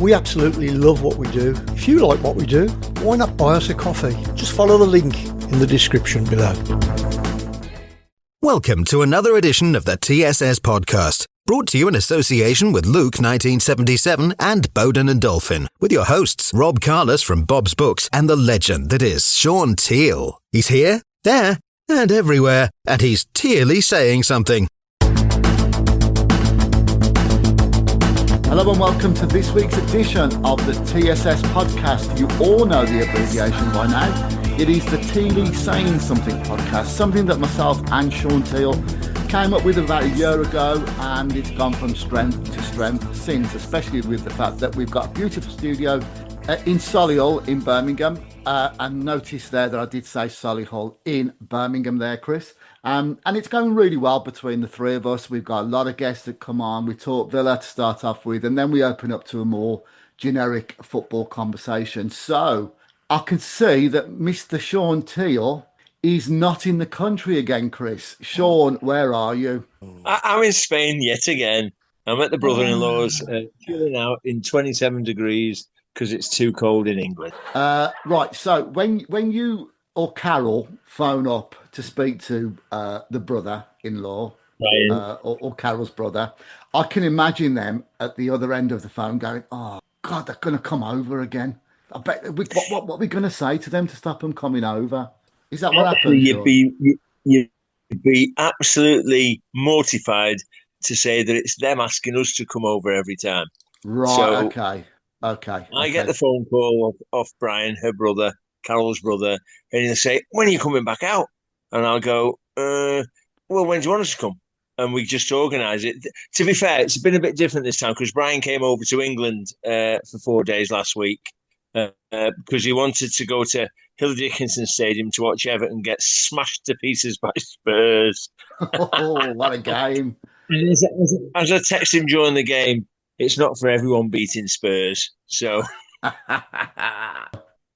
We absolutely love what we do. If you like what we do, why not buy us a coffee? Just follow the link in the description below. Welcome to another edition of the TSS podcast, brought to you in association with Luke 1977 and Bowden and Dolphin, with your hosts Rob Carless from Bob's Books and the legend that is Shaun Teale. He's here, there, and everywhere, and he's Tealey saying something. Hello and welcome to this week's edition of the TSS podcast. You all know the abbreviation by now. It is the Teale Saying Something podcast, something that myself and Shaun Teale came up with about a year ago, and it's gone from strength to strength since, especially with the fact that we've got a beautiful studio in Solihull in Birmingham. And notice there that I did say Solihull in Birmingham there, Chris. And it's going really well between the three of us. We've got a lot of guests that come on. We talk Villa to start off with, and then we open up to a more generic football conversation. So I can see that Mr. Shaun Teale is not in the country again, Chris. Shaun, where are you? I'm in Spain yet again. I'm at the brother-in-law's, chilling out in 27 degrees because it's too cold in England. Right, so when you or Carol phone up to speak to the brother-in-law, or Carol's brother, I can imagine them at the other end of the phone going, "Oh, God, they're going to come over again. I bet what are we going to say to them to stop them coming over?" Is that what happened? You'd be absolutely mortified to say that it's them asking us to come over every time. Right, so, okay. I get the phone call off Brian, her brother, Carol's brother, and he'll say, "When are you coming back out?" And I'll go, "Well, when do you want us to come?" And we just organise it. To be fair, it's been a bit different this time because Brian came over to England for 4 days last week because he wanted to go to Hill Dickinson Stadium to watch Everton get smashed to pieces by Spurs. Oh, what a game. And as I text him during the game, it's not for everyone beating Spurs. So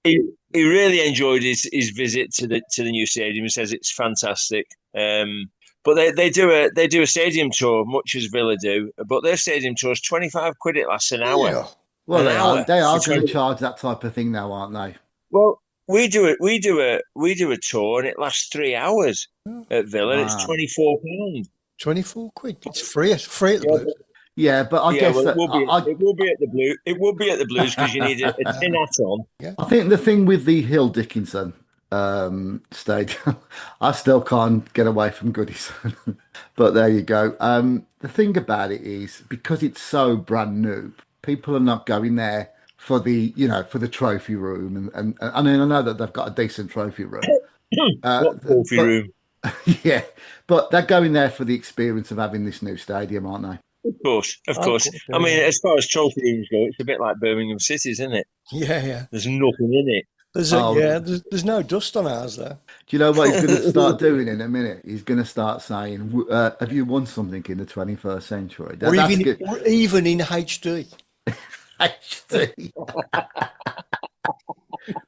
he really enjoyed his visit to the new stadium. He says it's fantastic. But they do a stadium tour, much as Villa do. But their stadium tour is 25 quid. It lasts an hour. Yeah. Well, they are going to charge that type of thing now, aren't they? Well, we do a tour and it lasts 3 hours at Villa. Wow. It's £24. 24 quid. It's free. It's free at the Blues. Yeah, but I guess it will be at the Blues. It will be at the Blues because you need a tin hat on. Yeah. I think the thing with the Hill Dickinson stadium, I still can't get away from Goodison. But there you go. The thing about it is because it's so brand new, people are not going there for the trophy room, and I mean I know that they've got a decent trophy room. Trophy room? Yeah, but they're going there for the experience of having this new stadium, aren't they? Of course. I mean, as far as trophy rooms go, it's a bit like Birmingham City, isn't it? Yeah. There's nothing in it. There's no dust on ours there. Do you know what he's going to start doing in a minute? He's going to start saying, "Have you won something in the 21st century?" Or even in HD. HD.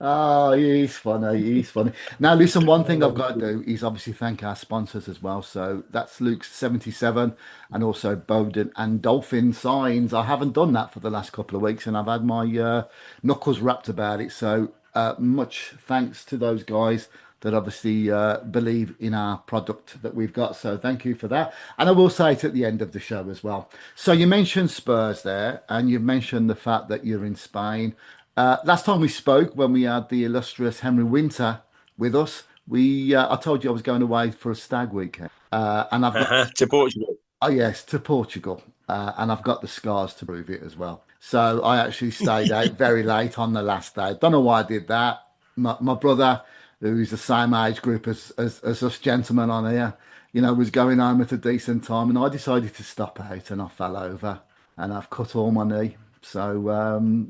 Oh, he's funny. Now, listen, one thing I've got to do is obviously thank our sponsors as well. So that's Luke's 77 and also Bowden and Dolphin signs. I haven't done that for the last couple of weeks and I've had my knuckles wrapped about it. So much thanks to those guys that obviously believe in our product that we've got. So thank you for that. And I will say it at the end of the show as well. So you mentioned Spurs there and you mentioned the fact that you're in Spain. Last time we spoke, when we had the illustrious Henry Winter with us, I told you I was going away for a stag weekend, and I've got to Portugal. Oh yes, to Portugal, and I've got the scars to prove it as well. So I actually stayed out very late on the last day. Don't know why I did that. My brother, who's the same age group as us gentlemen on here, was going home at a decent time, and I decided to stop out, and I fell over, and I've cut all my knee. So,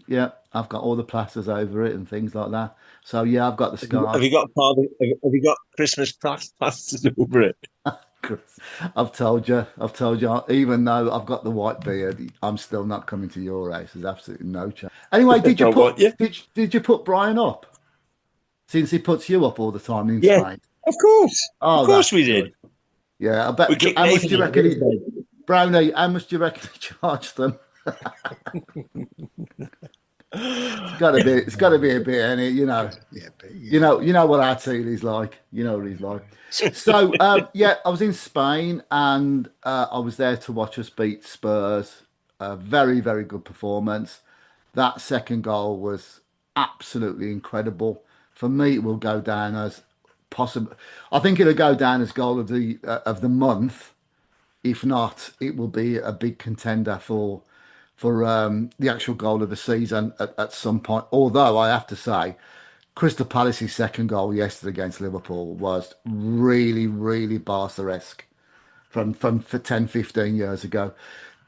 I've got all the plasters over it and things like that. So, yeah, I've got the scars. Have you got Christmas plasters over it? I've told you, even though I've got the white beard, I'm still not coming to your house. There's absolutely no chance. Anyway, did you put Brian up? Since he puts you up all the time in Spain. Of course. Of course we did. Yeah, I bet. How much do you reckon Browne, how much do you reckon he charged them? It's got to be a bit, and Yeah, but, you know what our Tealey's like. You know what he's like. So, yeah, I was in Spain and I was there to watch us beat Spurs. A very, very good performance. That second goal was absolutely incredible. For me, it will go down as possible. I think it'll go down as goal of the month. If not, it will be a big contender for the actual goal of the season at some point. Although I have to say, Crystal Palace's second goal yesterday against Liverpool was really, really Barca-esque from for 10, 15 years ago.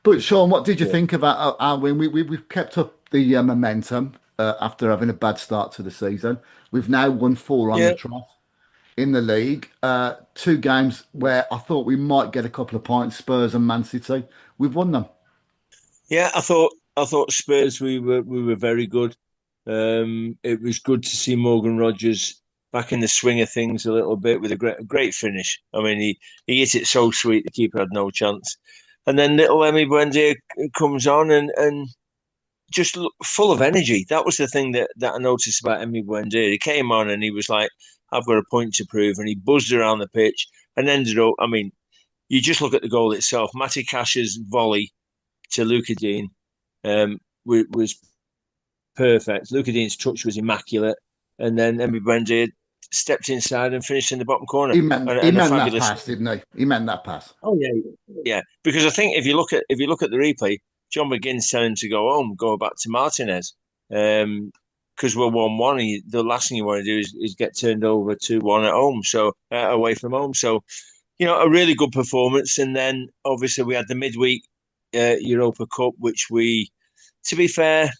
But Shaun, what did you think about our win? We've kept up the momentum after having a bad start to the season. We've now won four on Yeah, the trot in the league. Two games where I thought we might get a couple of points, Spurs and Man City. We've won them. yeah. I thought Spurs we were very good. It was good to see Morgan Rogers back in the swing of things a little bit with a great finish. I mean, he hit it so sweet. The keeper had no chance. And then little Emmy Buendia comes on and just full of energy. That was the thing that I noticed about Emmy Buendia. He came on and he was like, I've got a point to prove. And he buzzed around the pitch and ended up, I mean, you just look at the goal itself. Matty Cash's volley to Luca Dean was perfect. Luca Dean's touch was immaculate. And then Emmy Buendia stepped inside and finished in the bottom corner. He And a meant that fabulous. pass, didn't he? He meant that pass. Oh yeah, yeah. Because I think if you look at the replay, John McGinn's telling him to go home, go back to Martinez, because we're 1-1. The last thing you want to do is get turned over 2-1 at home, so away from home. So a really good performance. And then obviously we had the midweek Europa Cup, which to be fair,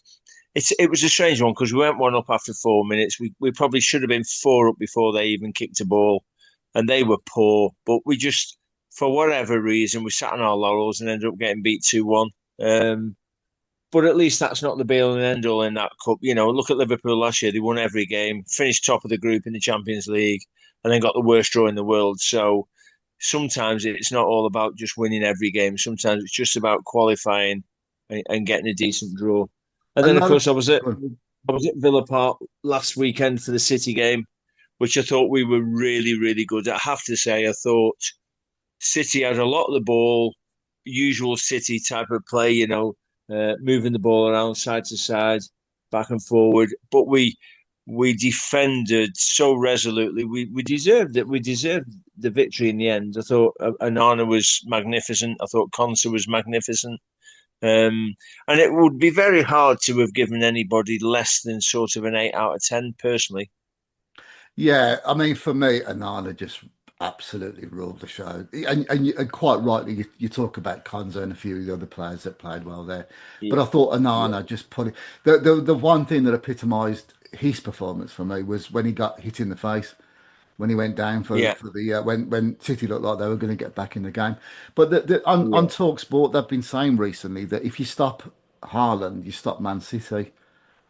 it was a strange one because we went one up after 4 minutes. We probably should have been four up before they even kicked a ball, and they were poor. But we just, for whatever reason, we sat on our laurels and ended up getting beat 2-1. But at least that's not the be-all and end-all in that cup. Look at Liverpool last year. They won every game, finished top of the group in the Champions League, and then got the worst draw in the world. So sometimes it's not all about just winning every game. Sometimes it's just about qualifying and getting a decent draw. And then, of Another, course, I was at Villa Park last weekend for the City game, which I thought we were really, really good. I have to say, I thought City had a lot of the ball, usual City type of play, moving the ball around side to side, back and forward. But we defended so resolutely. We deserved it. We deserved the victory in the end. I thought Anana was magnificent. I thought Konsa was magnificent. And it would be very hard to have given anybody less than sort of an 8 out of 10 personally. yeah, I mean, for me, Anana just absolutely ruled the show. And quite rightly, you talk about Konza and a few of the other players that played well there. But Yeah, I thought yeah, Anana just put it. The one thing that epitomised his performance for me was when he got hit in the face. When he went down yeah, for the when City looked like they were going to get back in the game. But on yeah. Talk Sport, they've been saying recently that if you stop Haaland, you stop Man City,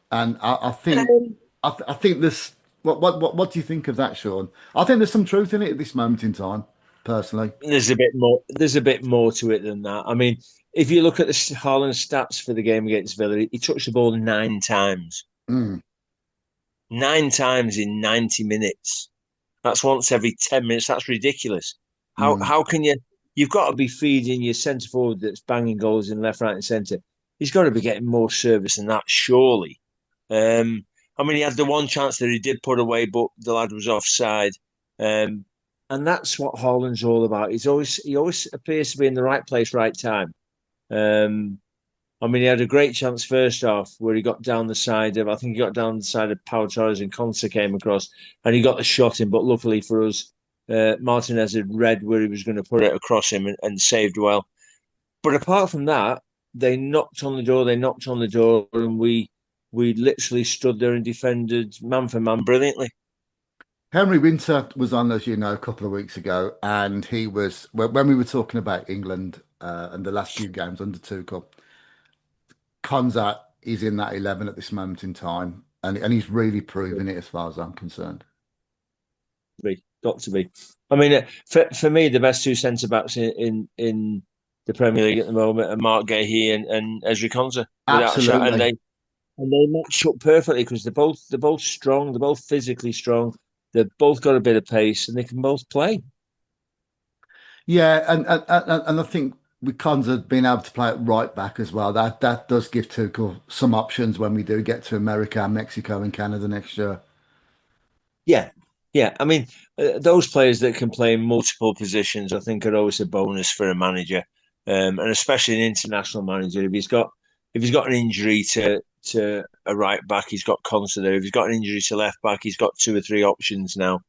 and I think this. What do you think of that, Shaun? I think there's some truth in it at this moment in time, personally. There's a bit more. There's a bit more to it than that. I mean, if you look at the Haaland stats for the game against Villa, he touched the ball 9 times. Mm, 9 times in 90 minutes. That's once every 10 minutes. That's ridiculous. How mm. how can you? You've got to be feeding your centre forward that's banging goals in left, right, and centre. He's got to be getting more service than that, surely. I mean, he had the one chance that he did put away, but the lad was offside. Um, and that's what Haaland's all about. He always appears to be in the right place, right time. Um, I mean, he had a great chance first half where he got down the side of, I think he got down the side of Pau Torres and Konsa came across and he got the shot in. But luckily for us, Martinez had read where he was going to put it across him and saved well. But apart from that, they knocked on the door, and we literally stood there and defended man for man brilliantly. Henry Winter was on, as you know, a couple of weeks ago, and he was when we were talking about England and the last few games under Tuchel. Konzat is in that 11 at this moment in time, and he's really proving it as far as I'm concerned. Got to be. I mean, for me, the best two centre backs in the Premier League at the moment are Mark Gahey and Ezri Konsa, without a shot. And Absolutely. and they match up perfectly because they're both strong, they're both physically strong, they've both got a bit of pace, and they can both play. Yeah, and I think with Konzat being able to play at right back as well, that does give Tuchel some options when we do get to America, Mexico, and Canada next year. Yeah, yeah. I mean, those players that can play in multiple positions, I think, are always a bonus for a manager, and especially an international manager. If he's got an injury to a right back, he's got Conser there. If he's got an injury to left back, he's got two or three options now.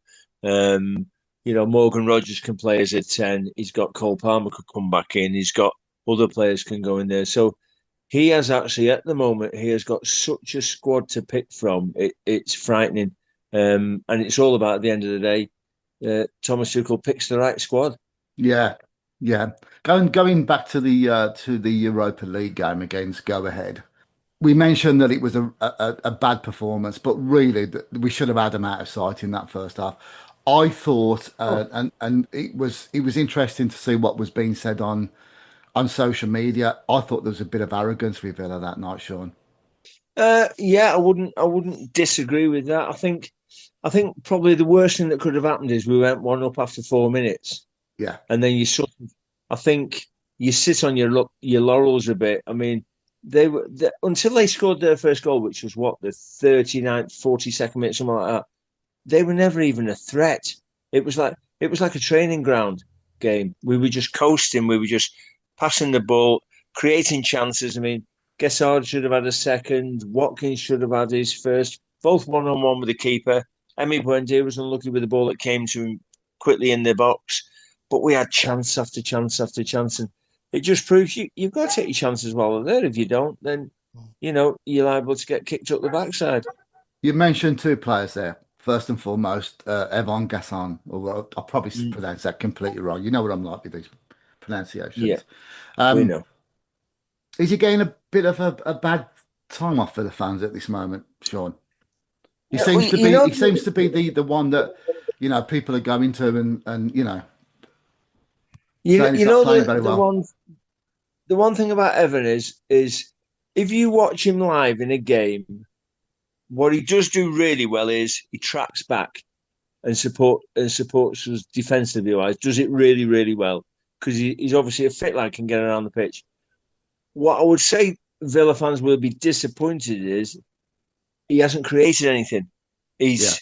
Um, Morgan Rogers can play as a 10. He's got Cole Palmer could come back in. He's got other players can go in there. So he has actually, at the moment, he has got such a squad to pick from. It's frightening. And it's all about, at the end of the day, Thomas Tuchel picks the right squad. Yeah, yeah. Going back to the Europa League game against Go Ahead. We mentioned that it was a bad performance, but really we should have had him out of sight in that first half. I thought, Oh, and it was interesting to see what was being said on social media. I thought there was a bit of arrogance with Villa that night, Shaun. yeah, I wouldn't disagree with that. I think probably the worst thing that could have happened is we went one up after 4 minutes, Yeah, and then I think you sit on your laurels a bit. I mean, until they scored their first goal, which was what, the 39th, 42nd minute, something like that. They were never even a threat. It was like a training ground game. We were just coasting. We were just passing the ball, creating chances. I mean, Gessard should have had a second. Watkins should have had his first. Both one on one with the keeper. Emi Buendia was unlucky with the ball that came to him quickly in the box. But we had chance after chance after chance, and it just proves you've got to take your chances while they're there. If you don't, then you're liable to get kicked up the backside. you mentioned two players there. First and foremost, Evan Gasson, although I probably Mm, pronounced that completely wrong. You know what I'm like with these yeah, pronunciations. we Um, know. is he getting a bit of a bad time off for the fans at this moment, Shaun? He Yeah, well, seems to you be know, he seems to be the one that people are going to and you saying he's you not know playing the very the well. one thing about Evan is if you watch him live in a game, what he does do really well is he tracks back and supports us defensively wise. Does it really really well because he's obviously a fit lad, can get around the pitch. What I would say Villa fans will be disappointed is he hasn't created anything. Yeah,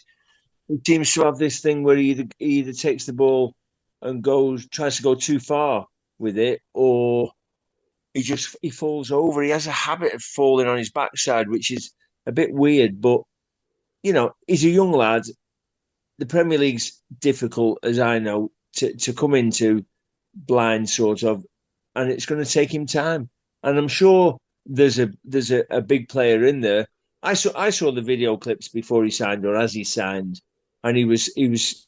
He seems to have this thing where he either takes the ball and tries to go too far with it, or he falls over. He has a habit of falling on his backside, which is a bit weird. But he's a young lad. The Premier League's difficult, as I know, to come into blind, sort of, and it's going to take him time. And I'm sure there's a big player in there. I saw the video clips before he signed or as he signed, and he was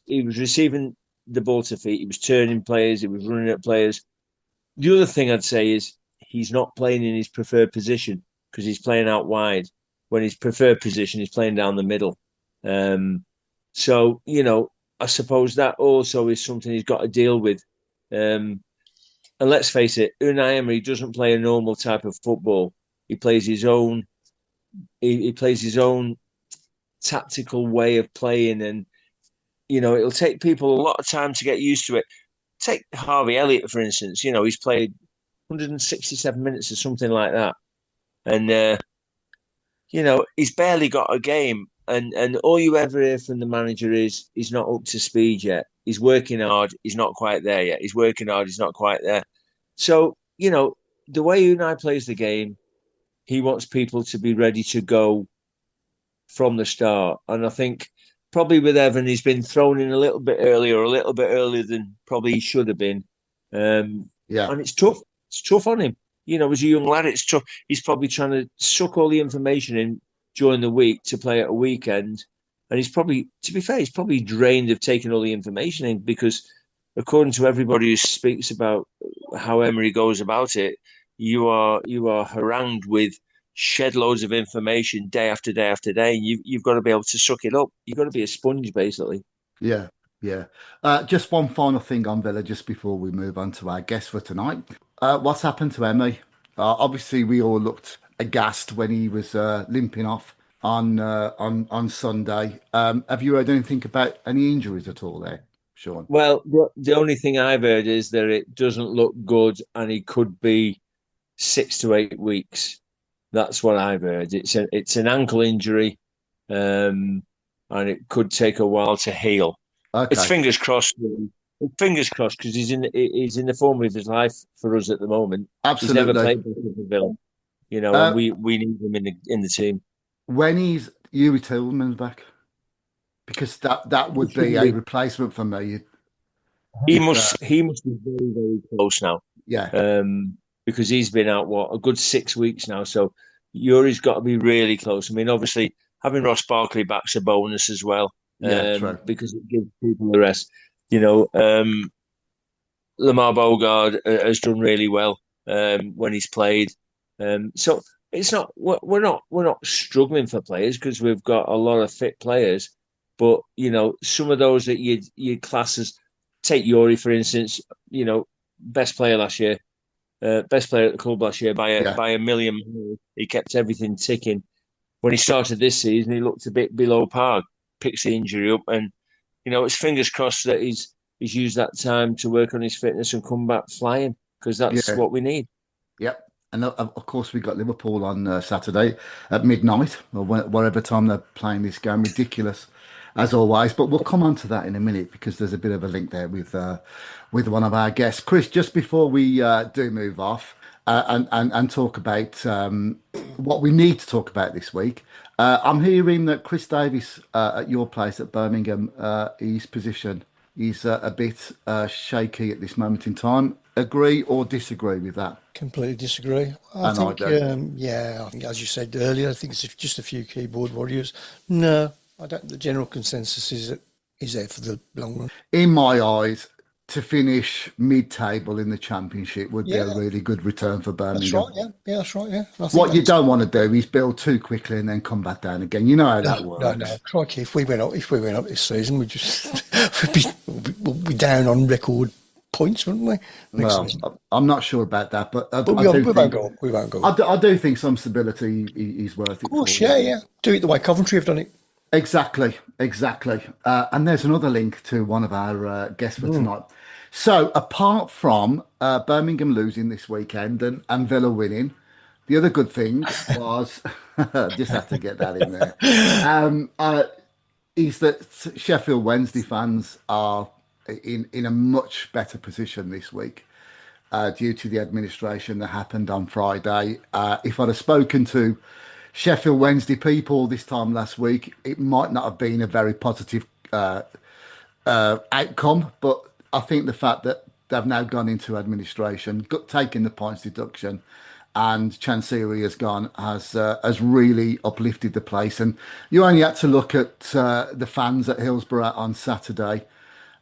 receiving the ball to feet. He was turning players. He was running at players. The other thing I'd say is he's not playing in his preferred position because he's playing out wide. When his preferred position is playing down the middle. Um, so I suppose that also is something he's got to deal with. Um, and let's face it, Unai Emery doesn't play a normal type of football. He plays his own. He plays his own tactical way of playing, and it'll take people a lot of time to get used to it. Take Harvey Elliott for instance. He's played 167 minutes or something like that, and he's barely got a game. And all you ever hear from the manager is he's not up to speed yet. He's working hard. He's not quite there yet. He's working hard. He's not quite there. So, the way Unai plays the game, he wants people to be ready to go from the start. And I think probably with Evan, he's been thrown in a little bit earlier than probably he should have been. yeah. And it's tough. It's tough on him. As a young lad, it's tough. He's probably trying to suck all the information in during the week to play at a weekend. And he's probably, to be fair, he's probably drained of taking all the information in because, according to everybody who speaks about how Emery goes about it, you are harangued with shed loads of information day after day after day, and you've got to be able to suck it up. You've got to be a sponge, basically. Yeah, yeah. Just one final thing on Villa, just before we move on to our guest for tonight. What's happened to Emmy? Obviously, we all looked aghast when he was limping off on Sunday. Have you heard anything about any injuries at all there, Shaun? Well, the only thing I've heard is that it doesn't look good, and he could be 6 to 8 weeks. That's what I've heard. It's an ankle injury, and it could take a while to heal. It's Okay, fingers crossed. Fingers crossed, because he's in the form of his life for us at the moment. He's never absolutely. played for Villa, and Uh, we need him in the team. when he's Yuri Tillman's back, because that would be a replacement for me. He If must he must be very, very close now. yeah, Because he's been out a good 6 weeks now. So Yuri's got to be really close. I mean, obviously having Ross Barkley back's a bonus as well, yeah, true. because it gives people the rest. Lamar Bogard has done really well when he's played. So it's not we're not struggling for players, because we've got a lot of fit players. But some of those that you class as, take Yuri for instance. Best player last year, best player at the club last year by a Yeah, by a million miles. He kept everything ticking. When he started this season, he looked a bit below par. Picks the injury up, and it's fingers crossed that he's used that time to work on his fitness and come back flying, because that's yeah, what we need. yep. And of course, we got Liverpool on Saturday at midnight, or whatever time they're playing this game. Ridiculous, as always. But we'll come on to that in a minute, because there's a bit of a link there with one of our guests, Chris. Just before we do move off and talk about what we need to talk about this week, I'm hearing that Chris Davis at your place at Birmingham, his position is a bit shaky at this moment in time. Agree or disagree with that? Completely disagree. I And I think, don't. I think, as you said earlier, I think it's just a few keyboard warriors. No, I don't. The general consensus is that he's there for the long run. In my eyes, to finish mid-table in the championship would be a Yeah, really good return for that's Birmingham. right. Yeah, that's right. Yeah, I think What you that's don't want to do is build too quickly and then come back down again. You know how that no. works. Crikey, if we went up this season, we just we'd be down on record points, wouldn't we? Next Well, season. I'm not sure about that, but But I do we won't think go up. We won't go I up. do, I do think some stability is worth Of it for course, you. yeah. Do it the way Coventry have done it. Exactly, exactly. And there's another link to one of our guests for tonight. So, apart from Birmingham losing this weekend and Villa winning, the other good thing was, just have to get that in there, is that Sheffield Wednesday fans are in a much better position this week due to the administration that happened on Friday. If I'd have spoken to Sheffield Wednesday people this time last week, it might not have been a very positive outcome. But I think the fact that they've now gone into administration, taken the points deduction, and Chancery has really uplifted the place. And you only had to look at the fans at Hillsborough on Saturday.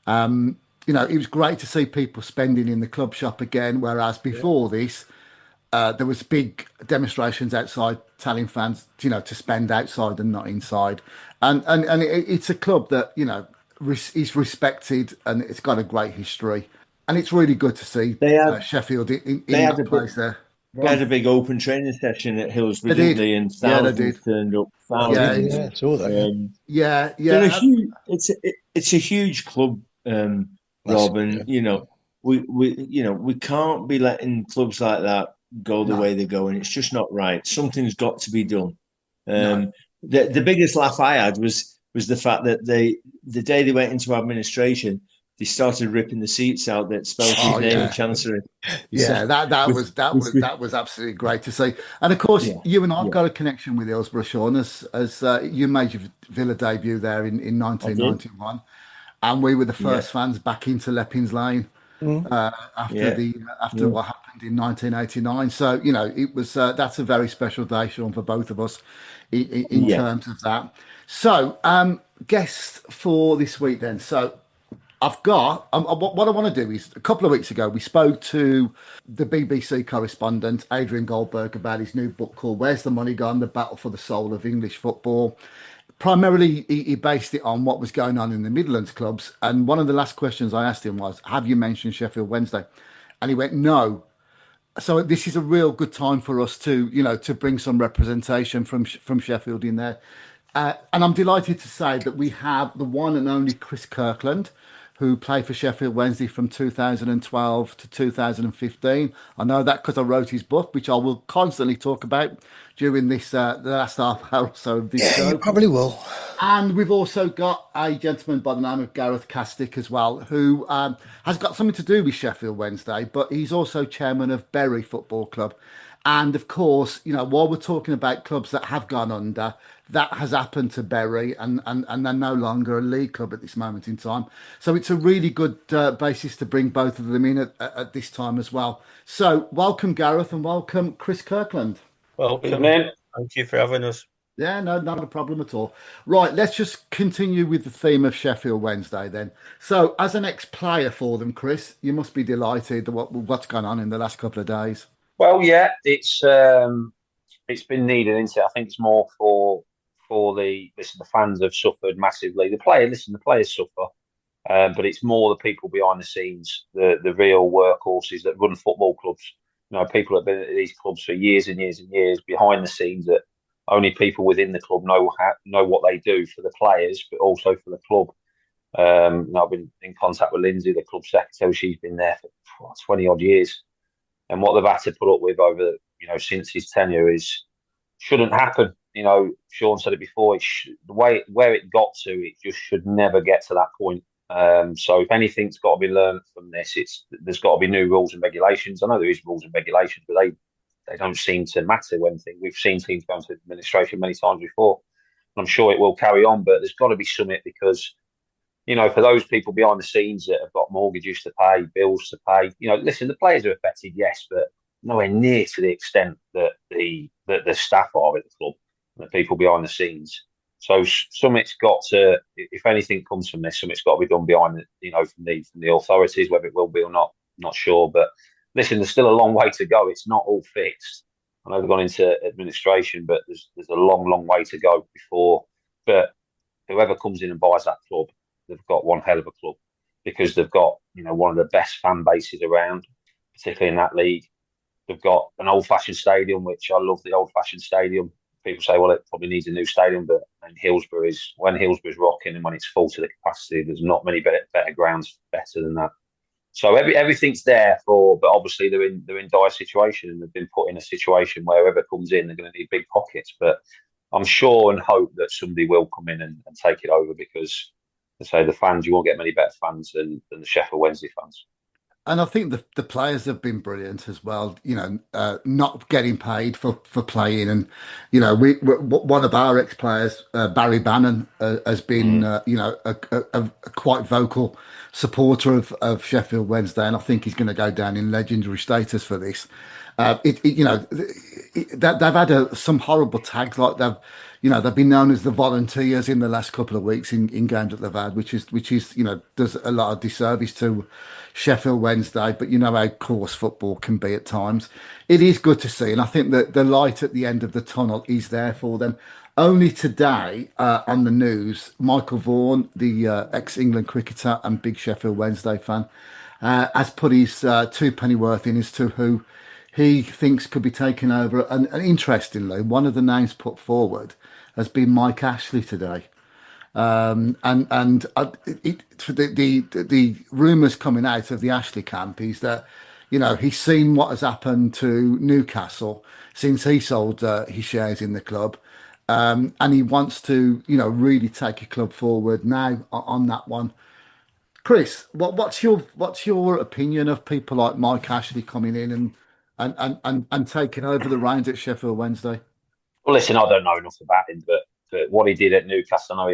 It was great to see people spending in the club shop again, whereas before this, there was big demonstrations outside telling fans, to spend outside and not inside. And it's a club that, is respected, and it's got a great history. And it's really good to see They had Sheffield in they had that a bit place there. they had a big open training session at They Hillsborough, didn't did. they? And Yeah, they thousands did. turned up, I did. Yeah, thousands. Yeah, saw that. Yeah, yeah, They're a yeah. huge. It's a huge club, massive. Rob, Yeah. and we can't be letting clubs like that go the No, way they're going. It's just not right. Something's got to be done. no. The biggest laugh I had was the fact that the day they went into administration, they started ripping the seats out that spelled his Oh, name in yeah. Chancery. Yeah, that With, was that with, was with that was absolutely great to see. And of course, yeah, you and I've yeah, got a connection with Hillsborough, Shaun, as you made your Villa debut there in I did. 1991, and we were the Yeah, first fans back into Leppings Lane Mm. after yeah, the after yeah, what happened in 1989. So it was that's a very special day, Shaun, for both of us in yeah. terms of that. So, guests for this week then. So I've got what I want to do is a couple of weeks ago we spoke to the BBC correspondent Adrian Goldberg about his new book called "Where's the Money Gone? The Battle for the Soul of English Football." Primarily, he based it on what was going on in the Midlands clubs. And one of the last questions I asked him was, "Have you mentioned Sheffield Wednesday?" And he went, "No." So this is a real good time for us to, to bring some representation from Sheffield in there. And I'm delighted to say that we have the one and only Chris Kirkland, who played for Sheffield Wednesday from 2012 to 2015. I know that because I wrote his book, which I will constantly talk about during this the last half hour or so of this Yeah, you show. probably will. And we've also got a gentleman by the name of Gareth Castick as well, who has got something to do with Sheffield Wednesday, but he's also chairman of Bury Football Club. And of course, while we're talking about clubs that have gone under, that has happened to Bury, and they're no longer a league club at this moment in time. So it's a really good basis to bring both of them in at this time as well. So welcome, Gareth, and welcome, Chris Kirkland. Welcome. Thank you for having us. Yeah, no, not a problem at all. Right, let's just continue with the theme of Sheffield Wednesday then. So, as an ex-player for them, Chris, you must be delighted what's gone on in the last couple of days. Well, yeah, it's been needed, isn't it? I think it's more for the fans have suffered massively. The players suffer, but it's more the people behind the scenes, the real workhorses that run football clubs. People that have been at these clubs for years and years and years behind the scenes that only people within the club know what they do for the players, but also for the club. I've been in contact with Lindsay, the club secretary. She's been there for 20 odd years, and what they've had to put up with over since his tenure shouldn't happen. Shaun said it before. The way where it got to, it just should never get to that point. So if anything's got to be learned from this, there's got to be new rules and regulations. I know there is rules and regulations, but they don't seem to matter when we've seen teams go into administration many times before. And I'm sure it will carry on, but there's got to be something because, for those people behind the scenes that have got mortgages to pay, bills to pay, listen, the players are affected, yes, but nowhere near to the extent that the staff are at the club and the people behind the scenes. So something's got to, if anything comes from this, something's got to be done behind, from the authorities, whether it will be or not, not sure. But listen, there's still a long way to go. It's not all fixed. I know they've gone into administration, but there's a long, long way to go before. But whoever comes in and buys that club, they've got one hell of a club because they've got, one of the best fan bases around, particularly in that league. They've got an old-fashioned stadium, which I love the old-fashioned stadium. People say, well, it probably needs a new stadium, but when Hillsborough's rocking and when it's full to the capacity, there's not many better grounds better than that. So everything's there but obviously they're in dire situation and they've been put in a situation where whoever comes in, they're going to need big pockets. But I'm sure and hope that somebody will come in and take it over because, as I say, the fans, you won't get many better fans than the Sheffield Wednesday fans. And I think the players have been brilliant as well. Not getting paid for playing, and one of our ex players, Barry Bannon, has been a quite vocal supporter of Sheffield Wednesday, and I think he's going to go down in legendary status for this. They've had some horrible tags like they've been known as the volunteers in the last couple of weeks in games that they've had, which is does a lot of disservice to Sheffield Wednesday, but how coarse football can be at times. It is good to see, and I think that the light at the end of the tunnel is there for them. Only today on the news, Michael Vaughan, the ex-England cricketer and big Sheffield Wednesday fan, has put his two penny worth in as to who he thinks could be taken over. And interestingly, one of the names put forward has been Mike Ashley today. The rumours coming out of the Ashley camp is that, he's seen what has happened to Newcastle since he sold his shares in the club. And he wants to, really take a club forward now on that one. Chris, what's your opinion of people like Mike Ashley coming in and taking over the reins at Sheffield Wednesday? Well, listen, I don't know enough about him, but what he did at Newcastle, I know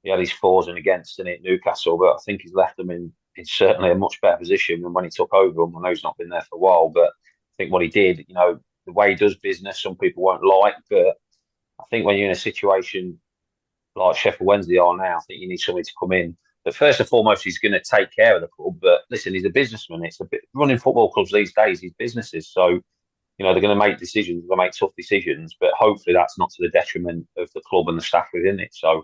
he had his fors and against in it at Newcastle, but I think he's left them in certainly a much better position than when he took over them. I know he's not been there for a while, but I think what he did, the way he does business, some people won't like, but I think when you're in a situation like Sheffield Wednesday are now, I think you need somebody to come in. But first and foremost, he's going to take care of the club. But listen, he's a businessman. It's running football clubs these days. He's businesses, so they're going to make decisions. They're going to make tough decisions. But hopefully, that's not to the detriment of the club and the staff within it. So, I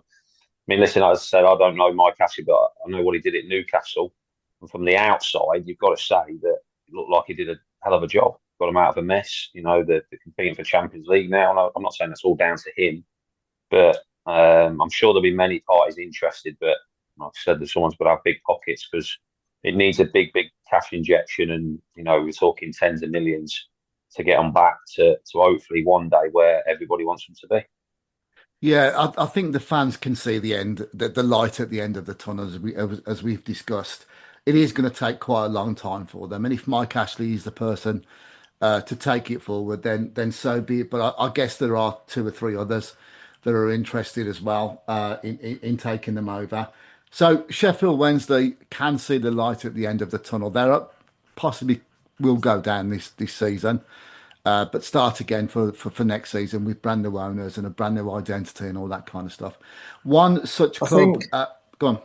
mean, listen, as I said, I don't know Mike Ashley, but I know what he did at Newcastle. And from the outside, you've got to say that it looked like he did a hell of a job. got them out of a mess. They're competing for Champions League now. And I'm not saying that's all down to him, but I'm sure there'll be many parties interested. But like I said, someone's got to have big pockets because it needs a big cash injection, and we're talking tens of millions to get them back to hopefully one day where everybody wants them to be. Yeah, I think the fans can see the end, the light at the end of the tunnel, as we've discussed. It is going to take quite a long time for them, and if Mike Ashley is the person to take it forward, then so be it. But I guess there are two or three others that are interested as well in taking them over. So Sheffield Wednesday can see the light at the end of the tunnel. They're up, possibly will go down this season. But start again for next season with brand new owners and a brand new identity and all that kind of stuff. One such I club, think go on.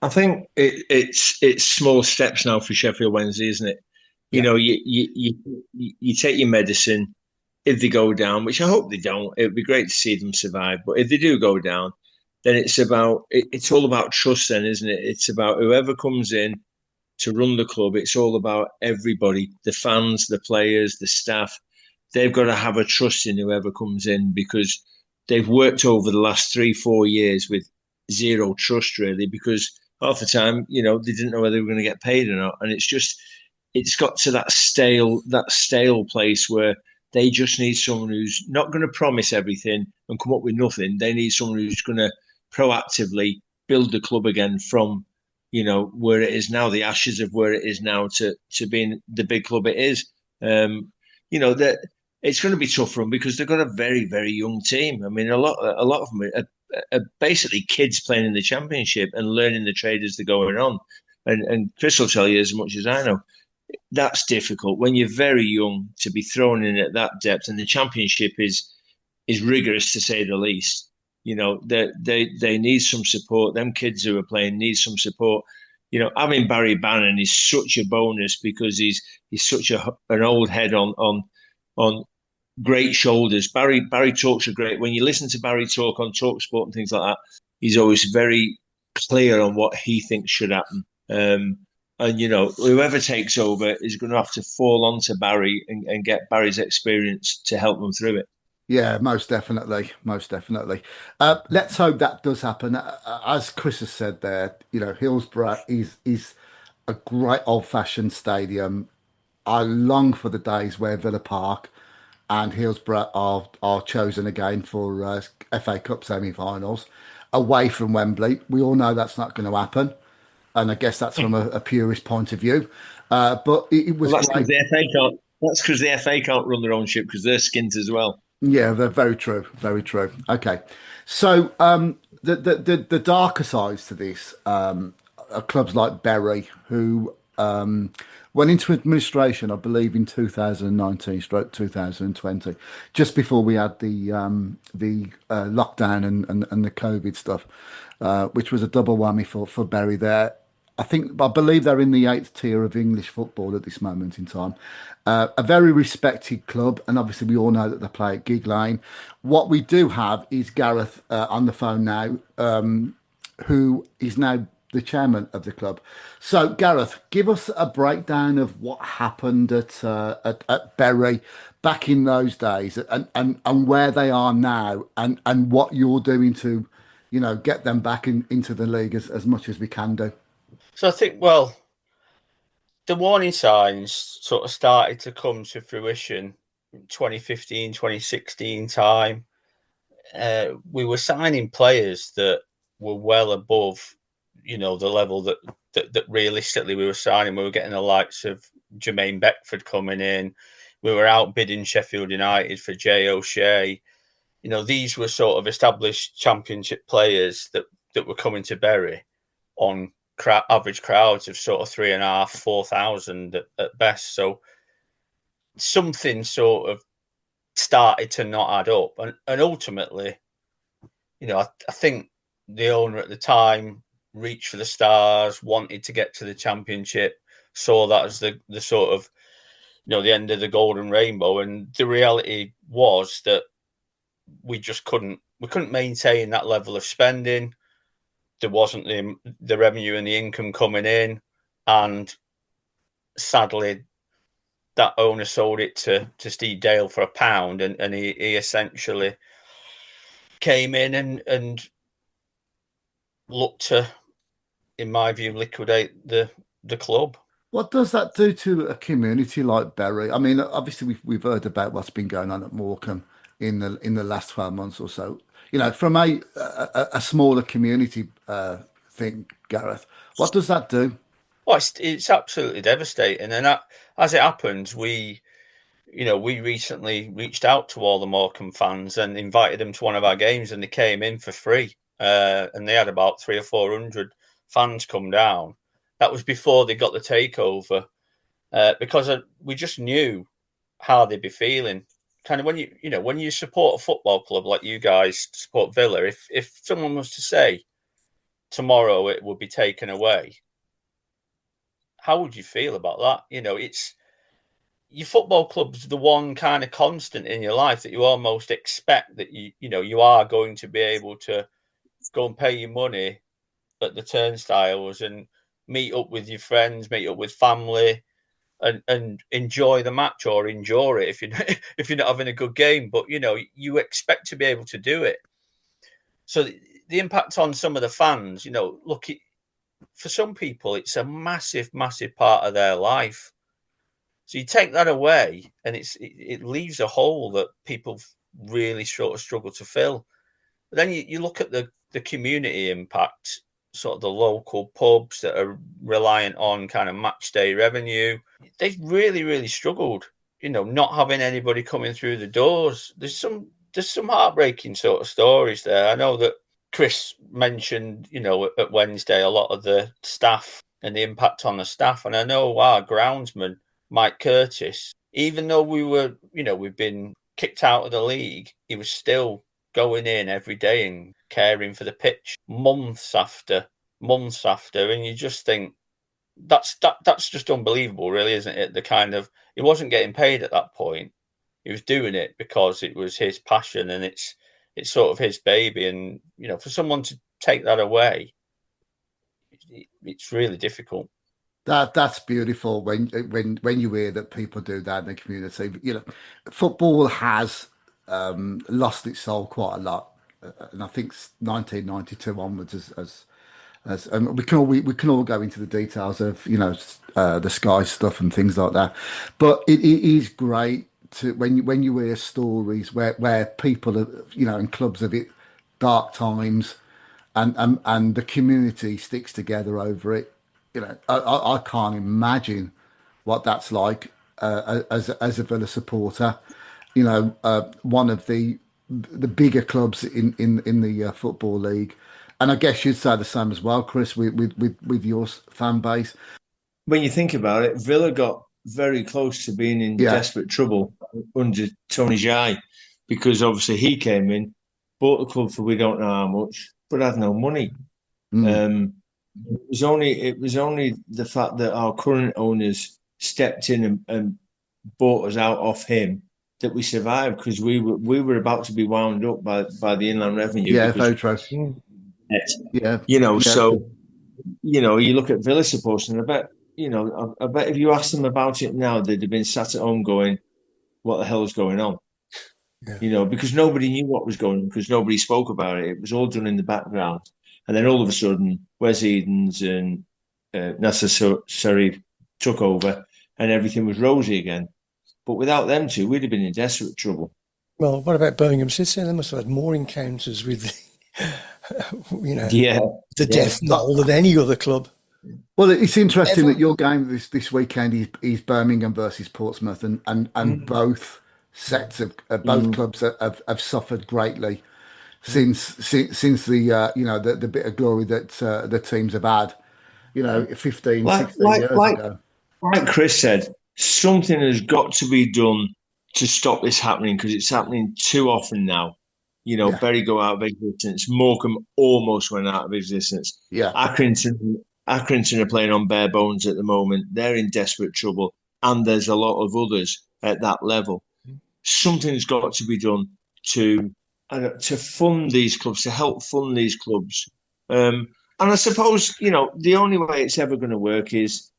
I think it's small steps now for Sheffield Wednesday, isn't it? Yeah, You take your medicine. If they go down, which I hope they don't, it would be great to see them survive. But if they do go down, then it's all about trust, then, isn't it? It's about whoever comes in to run the club. It's all about everybody, the fans, the players, the staff. They've got to have a trust in whoever comes in because they've worked over the last 3-4 years with zero trust, really, because half the time, they didn't know whether they were going to get paid or not. And it's got to that stale place where they just need someone who's not going to promise everything and come up with nothing. They need someone who's going to proactively build the club again from, where it is now, the ashes of where it is now to being the big club it is. That it's going to be tough for them because they've got a very, very young team. I mean, a lot of them are basically kids playing in the Championship and learning the trade as they're going on. And Chris will tell you as much as I know. That's difficult when you're very young to be thrown in at that depth, and the Championship is rigorous to say the least. They need some support. Them kids who are playing need some support. Having Barry Bannon is such a bonus because he's such an old head on great shoulders. Barry talks are great. When you listen to Barry talk on Talk Sport and things like that, he's always very clear on what he thinks should happen. And whoever takes over is going to have to fall onto Barry and get Barry's experience to help them through it. yeah, most definitely, most definitely. Let's hope that does happen. As Chris has said there, Hillsborough is a great old-fashioned stadium. I long for the days where Villa Park and Hillsborough are chosen again for FA Cup semi-finals away from Wembley. We all know that's not going to happen, and I guess that's from a purist point of view. But it was Well, great. that's because the FA can't run their own ship because they're skint as well. Yeah, they're very true. Very true. Okay, so the darker sides to this are clubs like Bury, who went into administration, I believe, in 2019, stroke 2020, just before we had the lockdown and the COVID stuff, which was a double whammy for Bury there. I believe they're in the 8th tier of English football at this moment in time. A very respected club, and obviously we all know that they play at Gig Lane. What we do have is Gareth on the phone now, who is now the chairman of the club. So, Gareth, give us a breakdown of what happened at Bury back in those days, and where they are now, and what you're doing to, get them back into the league as much as we can do. So I think, well, the warning signs sort of started to come to fruition in 2015, 2016 time. We were signing players that were well above, the level that realistically we were signing. We were getting the likes of Jermaine Beckford coming in. We were outbidding Sheffield United for Jay O'Shea. These were sort of established Championship players that were coming to Bury on average crowds of sort of 3,500, 4,000 at best. So something sort of started to not add up, and ultimately, I think the owner at the time reached for the stars, wanted to get to the Championship, saw that as the sort of the end of the golden rainbow, and the reality was that we just couldn't maintain that level of spending. There wasn't the revenue and the income coming in, and sadly, that owner sold it to Steve Dale for £1, and he essentially came in and looked to, in my view, liquidate the club. What does that do to a community like Bury? I mean, obviously we've heard about what's been going on at Morecambe in the last 12 months or so. You know, from a smaller community thing, Gareth, what does that do? Well, it's absolutely devastating, and as it happens, we recently reached out to all the Morecambe fans and invited them to one of our games, and they came in for free, and they had about 300 or 400 fans come down. That was before they got the takeover, because we just knew how they'd be feeling. Kind of when you support a football club like you guys support Villa, if someone was to say tomorrow it would be taken away, how would you feel about that? It's your football club's the one kind of constant in your life that you almost expect that you are going to be able to go and pay your money at the turnstiles and meet up with your friends, meet up with family, and enjoy the match or endure it if you're not having a good game. But you expect to be able to do it. So the impact on some of the fans, look, for some people, it's a massive, massive part of their life. So you take that away, and it leaves a hole that people really sort of struggle to fill. But then you look at the community impact, sort of the local pubs that are reliant on kind of match day revenue. They've really, really struggled, not having anybody coming through the doors. There's some heartbreaking sort of stories there. I know that Chris mentioned, at Wednesday, a lot of the staff and the impact on the staff. And I know our groundsman, Mike Curtis, even though we've been kicked out of the league, he was still going in every day and caring for the pitch months after. And you just think that's just unbelievable, really, isn't it? The kind of, he wasn't getting paid at that point. He was doing it because it was his passion and it's sort of his baby. And, for someone to take that away, it's really difficult. That's beautiful when you hear that people do that in the community. Football has lost its soul quite a lot, and I think 1992 onwards, as we can all go into the details of the Sky stuff and things like that. But it is great to when you hear stories where people are, in clubs of it dark times, and the community sticks together over it. I can't imagine what that's like as a Villa supporter. One of the bigger clubs in the football league, and I guess you'd say the same as well, Chris, with your fan base. When you think about it, Villa got very close to being in desperate trouble under Tony Jai, because obviously he came in, bought the club for we don't know how much, but had no money. It was only the fact that our current owners stepped in and bought us out off him that we survived, because we were about to be wound up by the Inland Revenue. Yeah, very true. So you look at Villa supporters, and I bet if you asked them about it now, they'd have been sat at home going, "What the hell is going on?" Yeah. Because nobody knew what was going on, because nobody spoke about it. It was all done in the background. And then all of a sudden, Wes Edens and Nasser Sharif took over, and everything was rosy again. But without them two, we'd have been in desperate trouble. Well, what about Birmingham City? They must have had more encounters with, the death knell than any other club. Well, it's interesting that your game this weekend is Birmingham versus Portsmouth, and both sets of both clubs have suffered greatly since the bit of glory that the teams have had, 15, 16 years ago. Like Chris said, something has got to be done to stop this happening, because it's happening too often now. Bury go out of existence. Morecambe almost went out of existence. Yeah. Accrington are playing on bare bones at the moment. They're in desperate trouble, and there's a lot of others at that level. Something's got to be done to fund these clubs, to help fund these clubs. And I suppose, the only way it's ever going to work is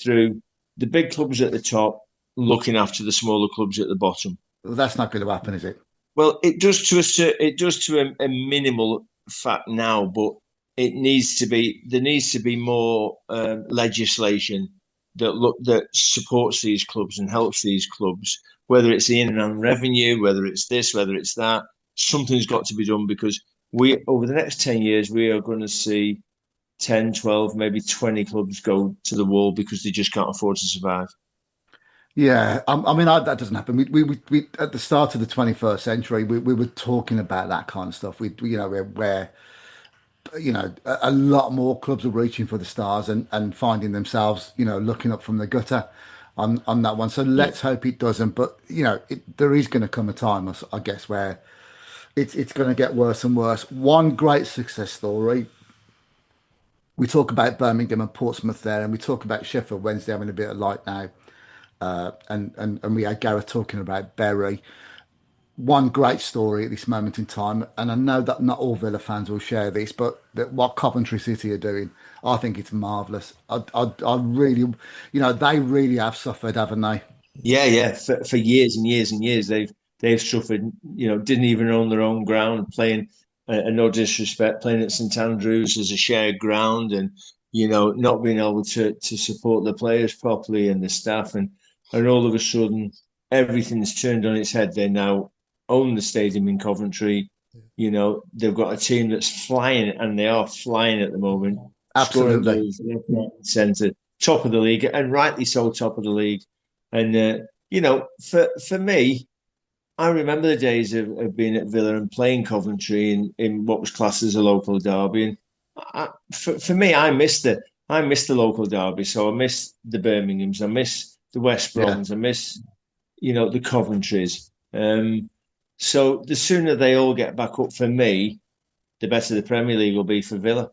through the big clubs at the top looking after the smaller clubs at the bottom. Well, that's not going to happen, is it? Well, it does to a minimal fact now, but it needs to be. There needs to be more legislation that supports these clubs and helps these clubs. Whether it's the in and out revenue, whether it's this, whether it's that, something's got to be done, because we over the next 10 years we are going to see 10, 12, maybe 20 clubs go to the wall because they just can't afford to survive. Yeah, that doesn't happen. We at the start of the 21st century, we were talking about that kind of stuff. Where a lot more clubs are reaching for the stars and finding themselves, looking up from the gutter on that one. So let's hope it doesn't. But there is going to come a time, I guess, where it's going to get worse and worse. One great success story. We talk about Birmingham and Portsmouth there, and we talk about Sheffield Wednesday having a bit of light now. And we had Gareth talking about Bury. One great story at this moment in time, and I know that not all Villa fans will share this, but what Coventry City are doing, I think it's marvellous. I really, they really have suffered, haven't they? Yeah. For years and years and years, they've suffered. Didn't even own their own ground, playing. And no disrespect, playing at St Andrews as a shared ground, and not being able to support the players properly and the staff, and all of a sudden everything's turned on its head. They now own the stadium in Coventry. They've got a team that's flying, and they are flying at the moment. Absolutely. Scoring goals left, right, and centre, top of the league, and rightly so, top of the league. And for me, I remember the days of being at Villa and playing Coventry in what was classed as a local derby. And for me, I missed the local derby. So I miss the Birminghams, I miss the West Broms, I miss the Coventrys. So the sooner they all get back up for me, the better the Premier League will be for Villa.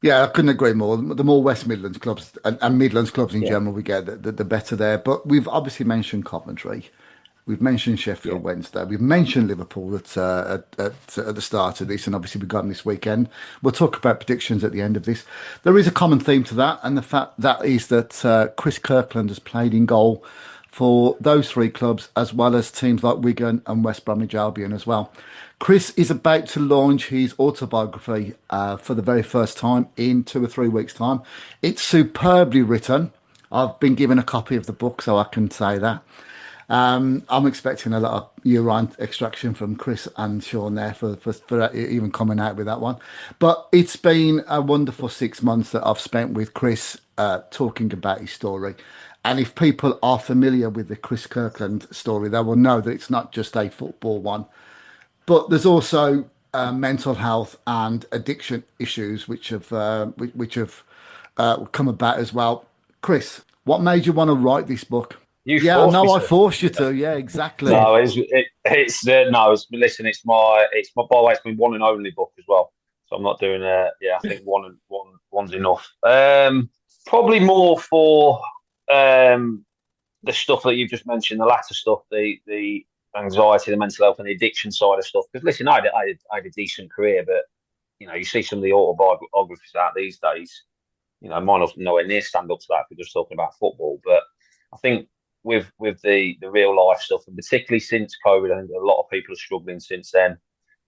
Yeah, I couldn't agree more. The more West Midlands clubs and Midlands clubs in general we get, the better there. But we've obviously mentioned Coventry. We've mentioned Sheffield Wednesday. We've mentioned Liverpool at the start of this, and obviously we've got them this weekend. We'll talk about predictions at the end of this. There is a common theme to that, and the fact that is that Chris Kirkland has played in goal for those three clubs, as well as teams like Wigan and West Bromwich Albion as well. Chris is about to launch his autobiography for the very first time in 2 or 3 weeks' time. It's superbly written. I've been given a copy of the book, so I can say that. I'm expecting a lot of urine extraction from Chris and Shaun there for even coming out with that one. But it's been a wonderful 6 months that I've spent with Chris talking about his story. And if people are familiar with the Chris Kirkland story, they will know that it's not just a football one. But there's also mental health and addiction issues which have come about as well. Chris, what made you want to write this book? I forced you to. Yeah, exactly. No, listen, it's my by the way, it's my one and only book as well. So I'm not doing I think one's enough. Probably more for the stuff that you've just mentioned, the latter stuff, the anxiety, the mental health, and the addiction side of stuff. Because listen, I had a decent career, but you see some of the autobiographies out these days. Mine was nowhere near stand up to that if we're just talking about football. But I think with the real life stuff, and particularly since COVID, I think a lot of people are struggling since then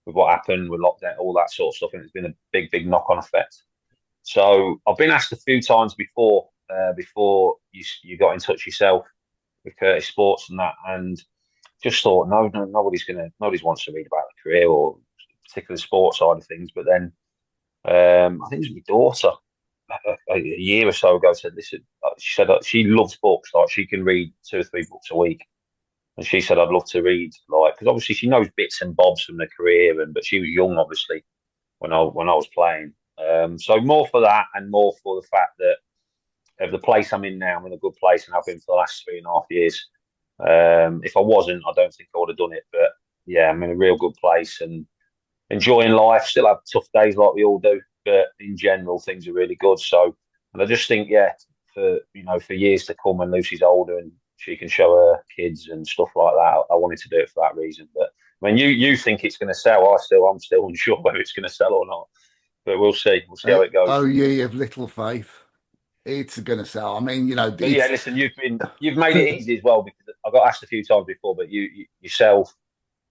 with what happened with lockdown, all that sort of stuff, and it's been a big knock-on effect. So I've been asked a few times before you got in touch yourself with Curtis Sports and that, and just thought nobody wants to read about the career or particular sports side of things. But then I think it was my daughter a year or so ago said, listen, she said that she loves books, like she can read 2 or 3 books a week, and she said I'd love to read, like, because obviously she knows bits and bobs from the career, but she was young obviously when I was playing, so more for that, and more for the fact that of the place I'm in now, I'm in a good place, and I've been for the last 3.5 years. If I wasn't, I don't think I would have done it, but yeah, I'm in a real good place and enjoying life. Still have tough days like we all do, but in general, things are really good. So, and I just think, for years to come, when Lucy's older and she can show her kids and stuff like that, I wanted to do it for that reason. But when you think it's going to sell, I'm still unsure whether it's going to sell or not. But we'll see. We'll see how it goes. Oh, ye of little faith. It's going to sell. I mean, you know, But yeah, listen, you've made it easy as well, because I got asked a few times before, but you yourself,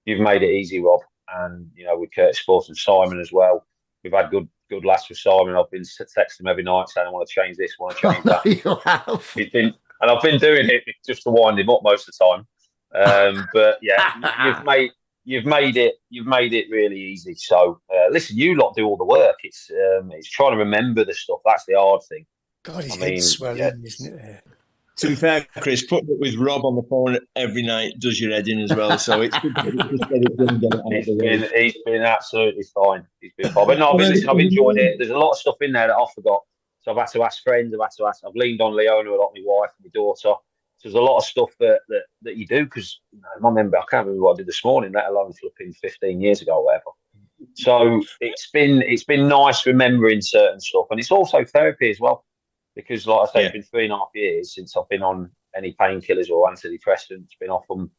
you've made it easy, Rob, and you know, with Curtis Sports and Simon as well. We've had good laughs with Simon. I've been texting him every night saying, I want to change this, I want to change that. You have. And I've been doing it just to wind him up most of the time. But yeah, you've made it really easy. So listen, you lot do all the work. It's trying to remember the stuff. That's the hard thing. God, his head's swelling, isn't it? To be fair, Chris, putting it with Rob on the phone every night does your head in as well. So it's good to just get it done and get it out of the way. He's been absolutely fine. He's been fine. But no, listen, I've enjoyed it. There's a lot of stuff in there that I forgot. So I've had to ask friends. I've leaned on Leona a lot, my wife and my daughter. So there's a lot of stuff that you do, because I remember, I can't remember what I did this morning, let alone flipping 15 years ago or whatever. So it's been nice remembering certain stuff, and it's also therapy as well. Because, like I say, it's been 3.5 years since I've been on any painkillers or antidepressants. Been off them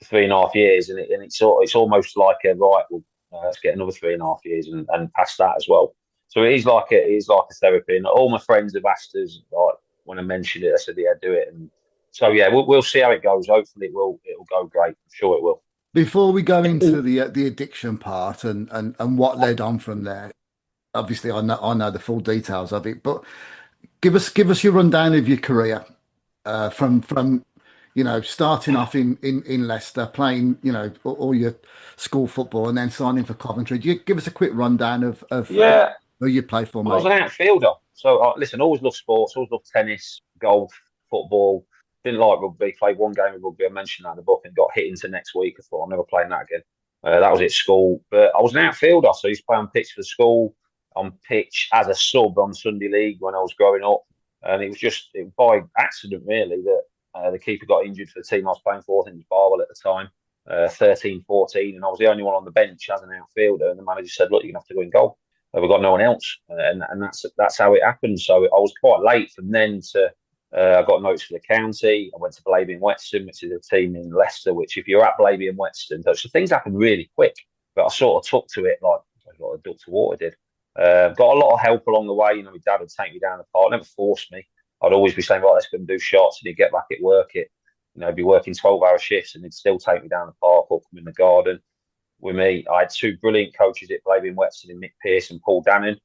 for 3.5 years, and it's almost like let's get another 3.5 years and past that as well. So it is like a therapy. And all my friends have asked us, like, when I mentioned it, I said, yeah, do it. And so yeah, we'll see how it goes. Hopefully, it'll go great. I'm sure it will. Before we go into the addiction part and what led on from there, obviously I know the full details of it, but give us your rundown of your career, from you know, starting off in Leicester, playing, you know, all your school football, and then signing for Coventry. Do you give us a quick rundown of who you play for, mate? I was an outfielder, so listen, always loved sports, always loved tennis, golf, football. Didn't like rugby. Played one game of rugby. I mentioned that in the book, and got hit into next week. I thought, I'm never playing that again. That was at school, but I was an outfielder, so I used to play on pitch for the school, on pitch as a sub on Sunday League when I was growing up. And it was by accident, really, that the keeper got injured for the team I was playing for. I think it was Barwell at the time, 13-14, and I was the only one on the bench as an outfielder. And the manager said, look, you're going to have to go in goal. We've got no one else. And that's how it happened. So I was quite late from then to, I got noticed for the county. I went to Blaby and Whetstone, which is a team in Leicester, which if you're at Blaby and Whetstone, so things happen really quick. But I sort of took to it like a duck to water did. Got a lot of help along the way. You know, my dad would take me down the park, never forced me. I'd always be saying, right, let's go and do shots. And he'd get back at work. He'd be working 12-hour shifts, and he'd still take me down the park or come in the garden with me. I had two brilliant coaches at Blaby and Whetstone, in Mick Pearce and Paul Dannon.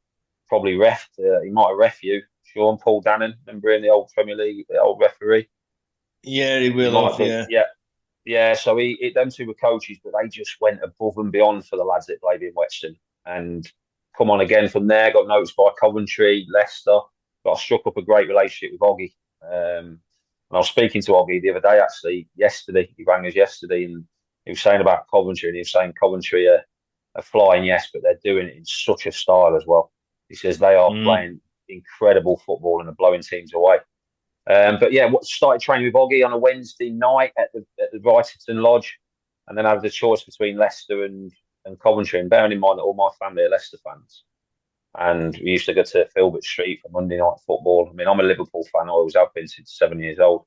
Probably he might have ref you, Shaun, Paul Dannon. Remember in the old Premier League, the old referee? Yeah, he will have, yeah. So them two were coaches, but they just went above and beyond for the lads at Blaby and Whetstone. And come on again from there, got noticed by Coventry, Leicester, struck up a great relationship with Oggy. And I was speaking to Oggy the other day, actually, yesterday. He rang us yesterday, and he was saying about Coventry, and he was saying Coventry are flying, yes, but they're doing it in such a style as well. He says they are playing incredible football and are blowing teams away. But yeah, started training with Oggy on a Wednesday night at the Wrightington Lodge, and then I had the choice between Leicester and Coventry, and bearing in mind that all my family are Leicester fans, and we used to go to Filbert Street for Monday night football. I mean, I'm a Liverpool fan. I always have been since 7 years old,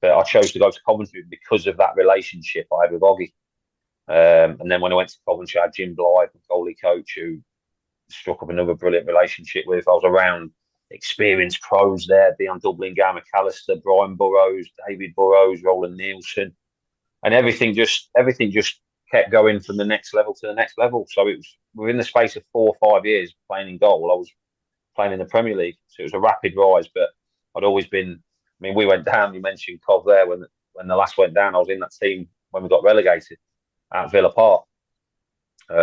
but I chose to go to Coventry because of that relationship I had with Oggy. And then when I went to Coventry, I had Jim Blythe, the goalie coach, who struck up another brilliant relationship with. I was around experienced pros there, Dion Dublin, Guy McAllister, Brian Burrows, David Burrows, Roland Nielsen, and everything just kept going from the next level to the next level. So it was within the space of 4 or 5 years playing in goal, I was playing in the Premier League. So it was a rapid rise, but I'd always been, I mean, we went down, you mentioned Cov there, when the last went down, I was in that team when we got relegated at Villa Park,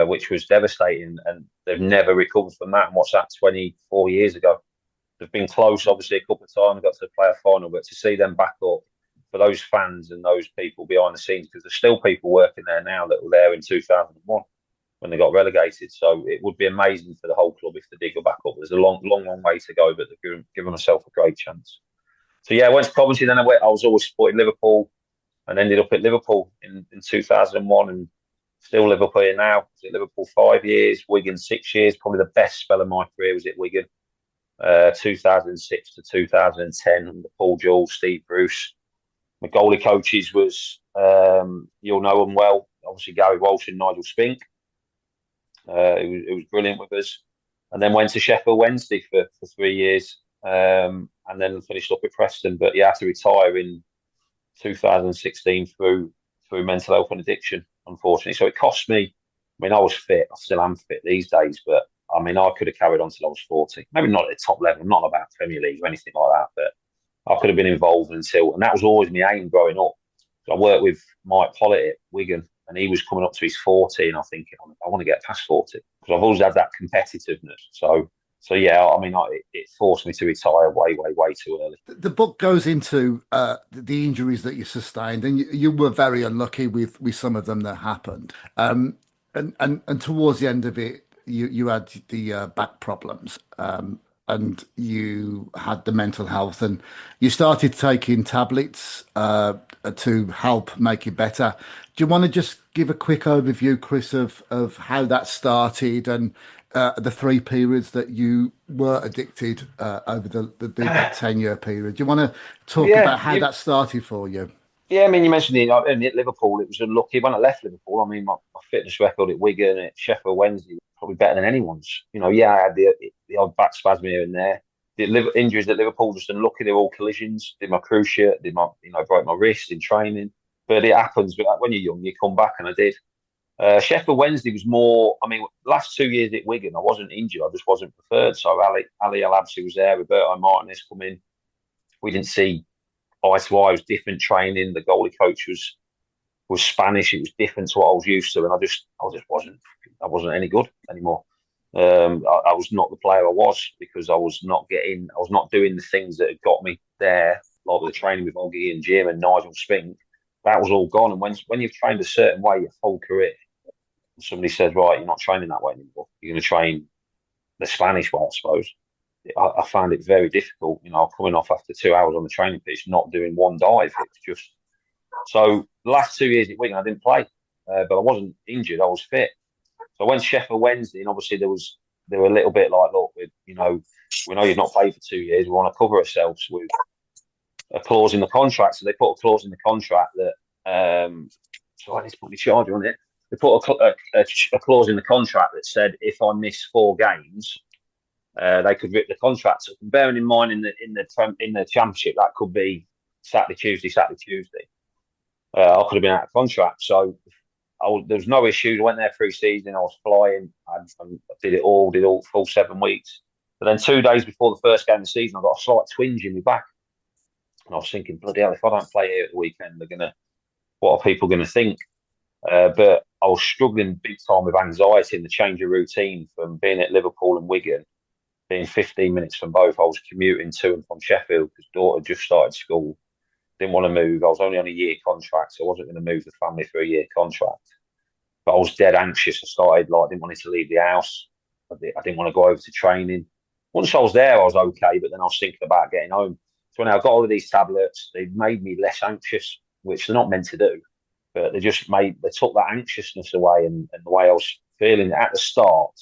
which was devastating, and they've never recovered from that. And what's that, 24 years ago? They've been close, obviously, a couple of times, got to play a final, but to see them back up, for those fans and those people behind the scenes, because there's still people working there now that were there in 2001 when they got relegated. So it would be amazing for the whole club if they did go back up. There's a long way to go, but they've given themselves a great chance. So yeah, I went to Coventry, then I was always supporting Liverpool, and ended up at Liverpool in 2001, and still Liverpool here now. I was at Liverpool 5 years, Wigan 6 years. Probably the best spell of my career was at Wigan, 2006 to 2010, under Paul Jewell, Steve Bruce. My goalie coaches was, you'll know them well, obviously Gary Walsh and Nigel Spink. It was brilliant with us. And then went to Sheffield Wednesday for 3 years. and then finished up at Preston. But yeah, I had to retire in 2016 through mental health and addiction, unfortunately. So it cost me. I mean, I was fit. I still am fit these days, but I mean, I could have carried on till I was 40. Maybe not at the top level, not about Premier League or anything like that, but I could have been involved until, and that was always my aim growing up. So I worked with Mike Pollitt at Wigan, and he was coming up to his 40, and I think I want to get past 40 because I've always had that competitiveness. So yeah, I mean, it forced me to retire way too early. The book goes into the injuries that you sustained, and you were very unlucky with some of them that happened. And towards the end of it, you had the back problems, and you had the mental health, and you started taking tablets to help make it better. Do you want to just give a quick overview, Chris, of how that started and the 3 periods that you were addicted over that 10-year period? Do you want to talk about how that started for you? Yeah, I mean, you mentioned it at Liverpool. It was unlucky when I left Liverpool. I mean, my fitness record at Wigan, at Sheffield Wednesday, was probably better than anyone's. You know, yeah, I had the odd back spasm here and there. The injuries at Liverpool, just unlucky. They were all collisions. Did my cruciate, broke my wrist in training. But it happens. But when you're young, you come back, and I did. Sheffield Wednesday was more. I mean, last 2 years at Wigan, I wasn't injured. I just wasn't preferred. So Ali El Absi was there. Roberto Martinez come in. We didn't see eye to eye. It was different training. The goalie coach was Spanish. It was different to what I was used to, and I just wasn't any good anymore. I was not the player I was because I was not doing the things that had got me there, like the training with Oggy and Jim and Nigel Spink. That was all gone. And when you've trained a certain way your whole career, and somebody says, right, you're not training that way anymore. You're going to train the Spanish way, I suppose. I found it very difficult, coming off after 2 hours on the training pitch, not doing one dive. It was just so. The last 2 years at Wigan, I didn't play, but I wasn't injured. I was fit. So I went to Sheffield Wednesday, and obviously they were a little bit like, look, we know you've not played for 2 years. We want to cover ourselves with a clause in the contract. So they put a clause in the contract that. So I need to put my charger on it. They put a clause in the contract that said if I miss 4 games. They could rip the contract up. And bearing in mind in the championship, that could be Saturday, Tuesday. I could have been out of contract, so there was no issues. I went there pre-season. I was flying. I did all full 7 weeks. But then 2 days before the first game of the season, I got a slight twinge in my back, and I was thinking, bloody hell, if I don't play here at the weekend, what are people gonna think? But I was struggling big time with anxiety and the change of routine from being at Liverpool and Wigan. Being 15 minutes from both, I was commuting to and from Sheffield because daughter just started school. Didn't want to move. I was only on a year contract, so I wasn't going to move the family for a year contract. But I was dead anxious. I didn't want to leave the house. I didn't want to go over to training. Once I was there, I was okay, but then I was thinking about getting home. So when I got all of these tablets, they made me less anxious, which they're not meant to do. But they took that anxiousness away and the way I was feeling at the start.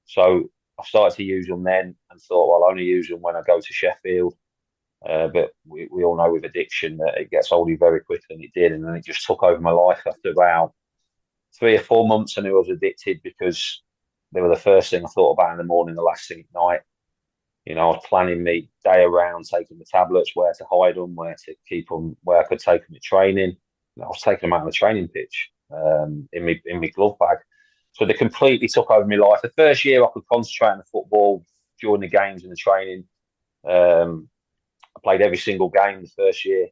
So I started to use them then and thought, well, I'll only use them when I go to Sheffield. But we all know with addiction that it gets hold of you very quickly, and it did. And then it just took over my life after about 3 or 4 months. I knew I was addicted because they were the first thing I thought about in the morning, the last thing at night. I was planning my day around taking the tablets, where to hide them, where to keep them, where I could take them to training. And I was taking them out on the training pitch in my glove bag. So they completely took over my life. The first year I could concentrate on the football during the games and the training. I played every single game the first year,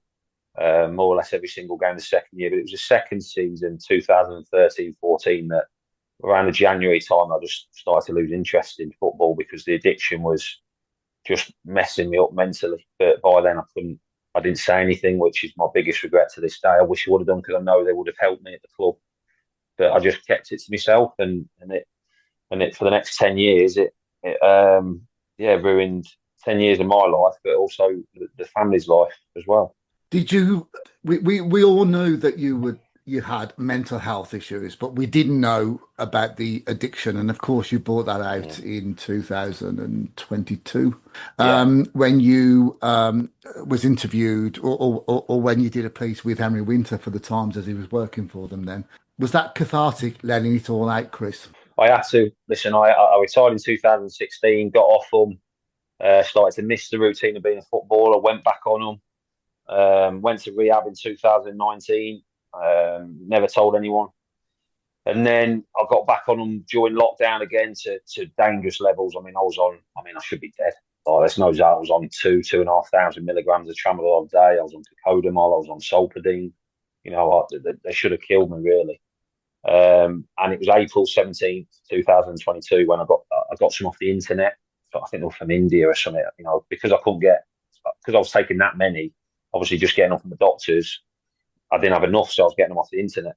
more or less every single game the second year. But it was the second season, 2013-14, that around the January time, I just started to lose interest in football because the addiction was just messing me up mentally. But by then I didn't say anything, which is my biggest regret to this day. I wish I would have done because I know they would have helped me at the club. But I just kept it to myself, and it for the next 10 years, it ruined 10 years of my life, but also the family's life as well. Did you? We all knew that you had mental health issues, but we didn't know about the addiction. And of course, you brought that out in 2022 when you was interviewed, or when you did a piece with Henry Winter for the Times as he was working for them then. Was that cathartic, letting it all out, Chris? I had to. Listen, I retired in 2016, got off them. Started to miss the routine of being a footballer. Went back on them. Went to rehab in 2019. Never told anyone. And then I got back on them during lockdown again to dangerous levels. I should be dead. There's no doubt I was on 2,500 milligrams of tramadol a day. I was on cocodamol. I was on solpadeine. They should have killed me, really. And it was April 17th, 2022 when I got some off the internet. So I think they were from India or something, because I was taking that many, obviously just getting off from the doctors. I didn't have enough, so I was getting them off the internet.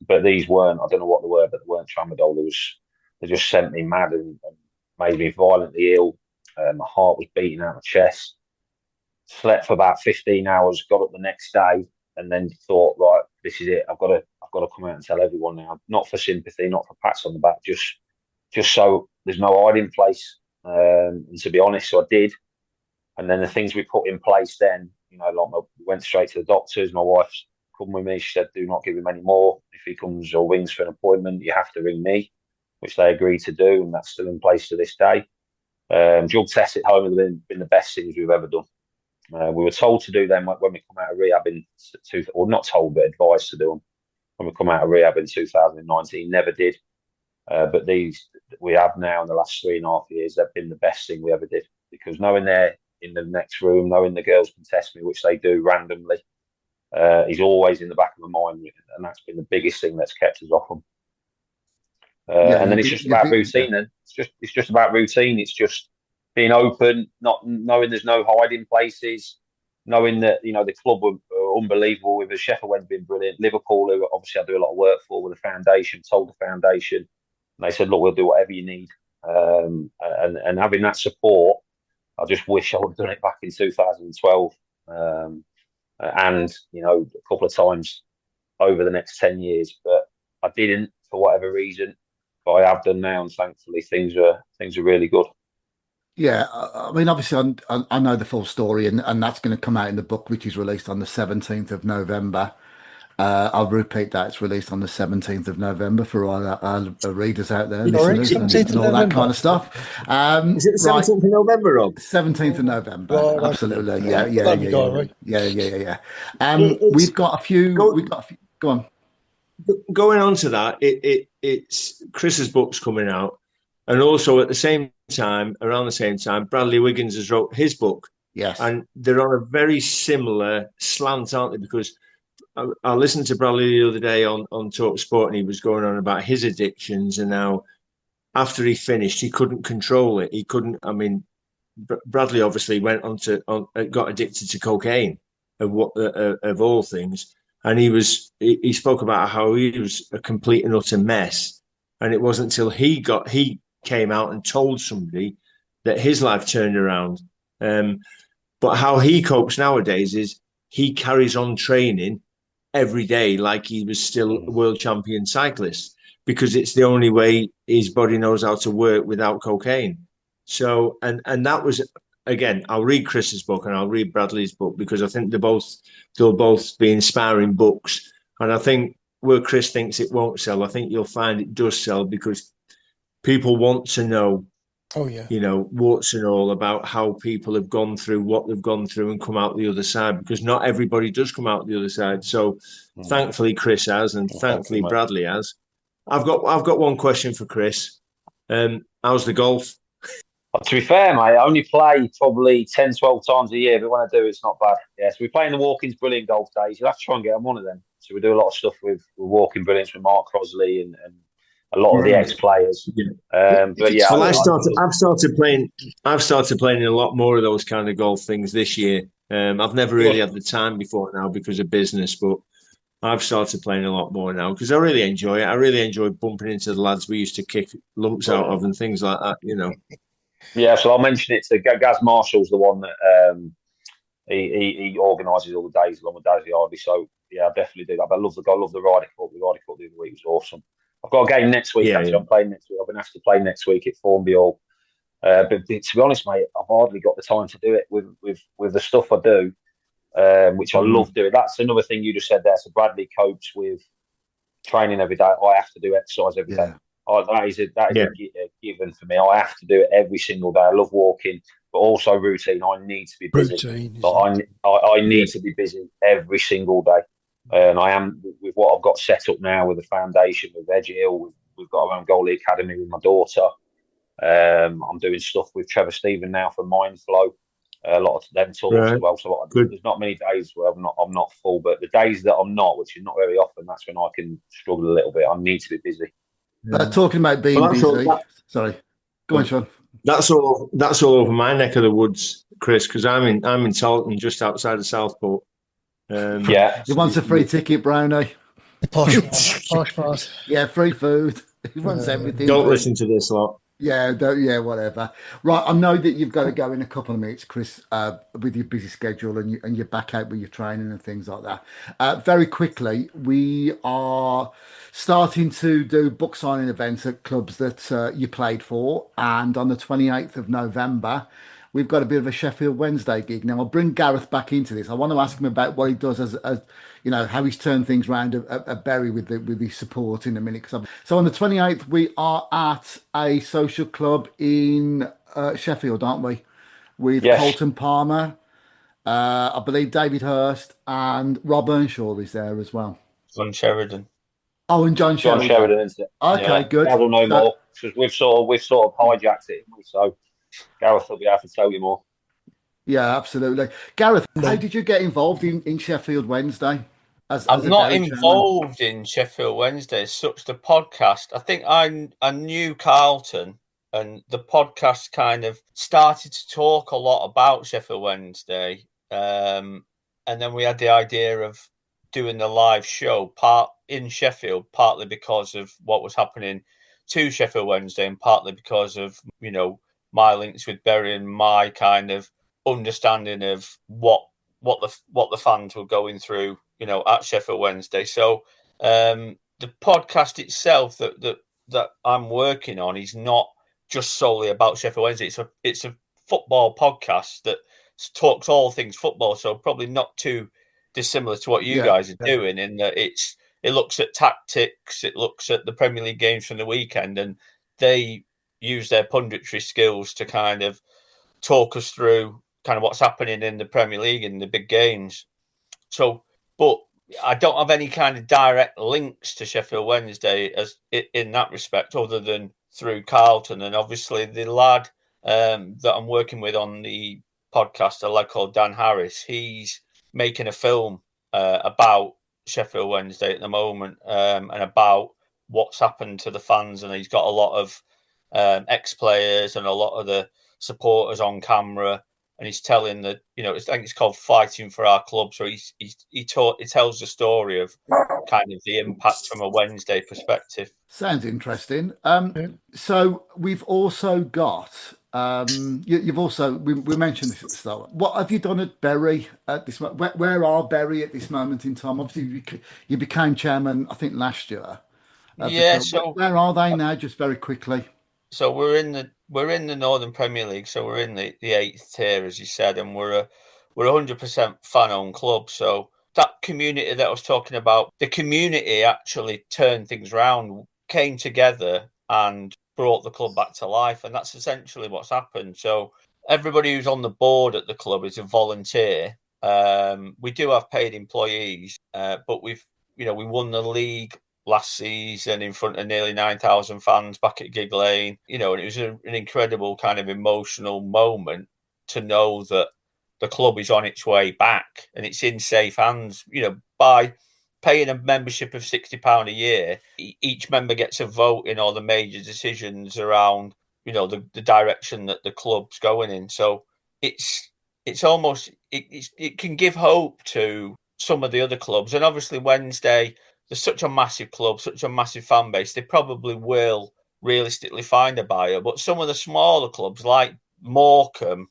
But these weren't, I don't know what they were, but they weren't tramadol. They just sent me mad and made me violently ill. My heart was beating out my chest. Slept for about 15 hours, got up the next day, and then thought, right, this is it. I've got to come out and tell everyone now. Not for sympathy, not for pats on the back, just so there's no hiding place. And to be honest, so I did. And then the things we put in place then, we went straight to the doctors. My wife's come with me. She said, do not give him any more. If he comes or rings for an appointment, you have to ring me, which they agreed to do. And that's still in place to this day. Drug tests at home have been the best things we've ever done. We were told to do them when we come out of rehab or not told, but advised to do them when we come out of rehab in 2019. Never did. But these we have now in the last 3.5 years, they've been the best thing we ever did, because knowing they're in the next room, knowing the girls can test me, which they do randomly, is always in the back of my mind, and that's been the biggest thing that's kept us off them. And then it's just about routine. Then it's just about routine. It's just being open, not knowing there's no hiding places, knowing that the club were unbelievable. With Sheffield Wednesday been brilliant. Liverpool, who obviously I do a lot of work for with the foundation, told the foundation, and they said, look, we'll do whatever you need. And having that support, I just wish I would have done it back in 2012. And a couple of times over the next 10 years, but I didn't for whatever reason. But I have done now, and thankfully things are really good. Yeah, I mean, obviously, I know the full story, and that's going to come out in the book, which is released on the 17th of November. I'll repeat that. It's released on the 17th of November for all our readers out there, listeners, and all that kind of stuff. Is it the 17th of November, Rob? 17th of November. Right, absolutely. okay. Yeah. We've got a few. Go on. Going on to that, it's Chris's book's coming out, and also at the same time, around the same time, Bradley Wiggins has wrote his book. Yes, and they're on a very similar slant, aren't they? Because I listened to Bradley the other day on Talk Sport, and he was going on about his addictions, and now after he finished, he couldn't control it. He couldn't. I mean, Bradley obviously got addicted to cocaine, of all things. And he spoke about how he was a complete and utter mess. And it wasn't until he came out and told somebody that his life turned around. But how he copes nowadays is he carries on training every day like he was still a world champion cyclist, because it's the only way his body knows how to work without cocaine. So, and that was, again, I'll read Chris's book and I'll read Bradley's book, because I think they'll both be inspiring books. And I think where Chris thinks it won't sell, I think you'll find it does sell, because people want to know, warts and all, about how people have gone through what they've gone through and come out the other side, because not everybody does come out the other side. So thankfully Chris has, and thankfully Bradley has. I've got one question for Chris. How's the golf? But to be fair, mate, I only play probably 10, 12 times a year, but when I do, it's not bad. Yeah, so we play in the Walking's Brilliant Golf Days. You'll have to try and get on one of them. So we do a lot of stuff with Walking Brilliance with Mark Crosley and a lot of the ex-players. But yeah, well, I've started playing in a lot more of those kind of golf things this year. I've never really had the time before now because of business, but I've started playing a lot more now because I really enjoy it. I really enjoy bumping into the lads we used to kick lumps out of and things like that, Yeah, so I'll mention it to Gaz Marshall's the one that he organises all the days along with Daisy Hardy. So yeah, I definitely do that. But I love the Ryder Cup. The Ryder Cup the other week was awesome. I've got a game next week. I'm playing next week. I've been asked to play next week at Formby Hall. But to be honest, mate, I've hardly got the time to do it with the stuff I do, which I love doing. That's another thing you just said there. So Bradley copes with training every day. I have to do exercise every day. That is a given for me. I have to do it every single day. I love walking. but also routine. I need to be busy. Routine. But I need to be busy every single day. And I am, with what I've got set up now with the foundation, with Edge Hill, we've got our own goalie academy with my daughter. I'm doing stuff with Trevor Stephen now for Mindflow. A lot of them talks as well. So there's not many days where I'm not full, but the days that I'm not, which is not very often, that's when I can struggle a little bit. I need to be busy. Talking about being busy. Sorry, go on, Shaun. That's all over my neck of the woods, Chris, because I'm in Taunton, just outside of Southport. He wants a free ticket, Browne. Posh part. Yeah, free food. He wants everything. Don't listen to this lot. Yeah, whatever. Right, I know that you've got to go in a couple of minutes, Chris, with your busy schedule and you're back out with your training and things like that. Very quickly, we are starting to do book signing events at clubs that you played for, and on the 28th of November, we've got a bit of a Sheffield Wednesday gig. Now, I'll bring Gareth back into this. I want to ask him about what he does as how he's turned things around at Bury with his support in a minute. So on the 28th, we are at a social club in Sheffield, aren't we? With Colton Palmer, I believe David Hurst, and Rob Earnshaw is there as well. John Sheridan. Oh, and John Sheridan, isn't it? Okay, good. I don't know more because we've sort of hijacked it, so Gareth will be able to tell you more. Yeah, absolutely. Gareth, how did you get involved in Sheffield Wednesday? I'm not involved in Sheffield Wednesday as such. The podcast, I think I knew Carlton, and the podcast kind of started to talk a lot about Sheffield Wednesday. And then we had the idea of doing the live show part in Sheffield, partly because of what was happening to Sheffield Wednesday and partly because of, my links with Bury and my kind of understanding of what the fans were going through, at Sheffield Wednesday. So the podcast itself that I'm working on is not just solely about Sheffield Wednesday. It's a football podcast that talks all things football. So probably not too dissimilar to what you guys are doing, in that it looks at tactics, it looks at the Premier League games from the weekend, and they use their punditry skills to kind of talk us through kind of what's happening in the Premier League and the big games. So, but I don't have any kind of direct links to Sheffield Wednesday as in that respect, other than through Carlton. And obviously the lad that I'm working with on the podcast, a lad called Dan Harris, he's making a film about Sheffield Wednesday at the moment, and about what's happened to the fans. And he's got a lot of ex-players and a lot of the supporters on camera, and he's telling that, I think it's called Fighting for Our Club. So he tells the story of kind of the impact from a Wednesday perspective. Sounds interesting. So we've also got you've also we mentioned this at the start. What have you done at Bury at this moment? Where are Bury at this moment in time? Obviously, you became chairman, I think, last year. So where are they now? Just very quickly. So we're in the Northern Premier League. So we're in the 8th tier, as you said, and we're 100% fan-owned club. So that community that I was talking about, the community actually turned things around, came together, and brought the club back to life. And that's essentially what's happened. So everybody who's on the board at the club is a volunteer. We do have paid employees, but we won the league last season in front of nearly 9,000 fans back at Gig Lane. And it was an incredible kind of emotional moment to know that the club is on its way back and it's in safe hands, by paying a membership of £60 a year. Each member gets a vote in all the major decisions around, the direction that the club's going in. So it's almost, it can give hope to some of the other clubs. And obviously Wednesday, there's such a massive club, such a massive fan base, they probably will realistically find a buyer. But some of the smaller clubs like Morecambe,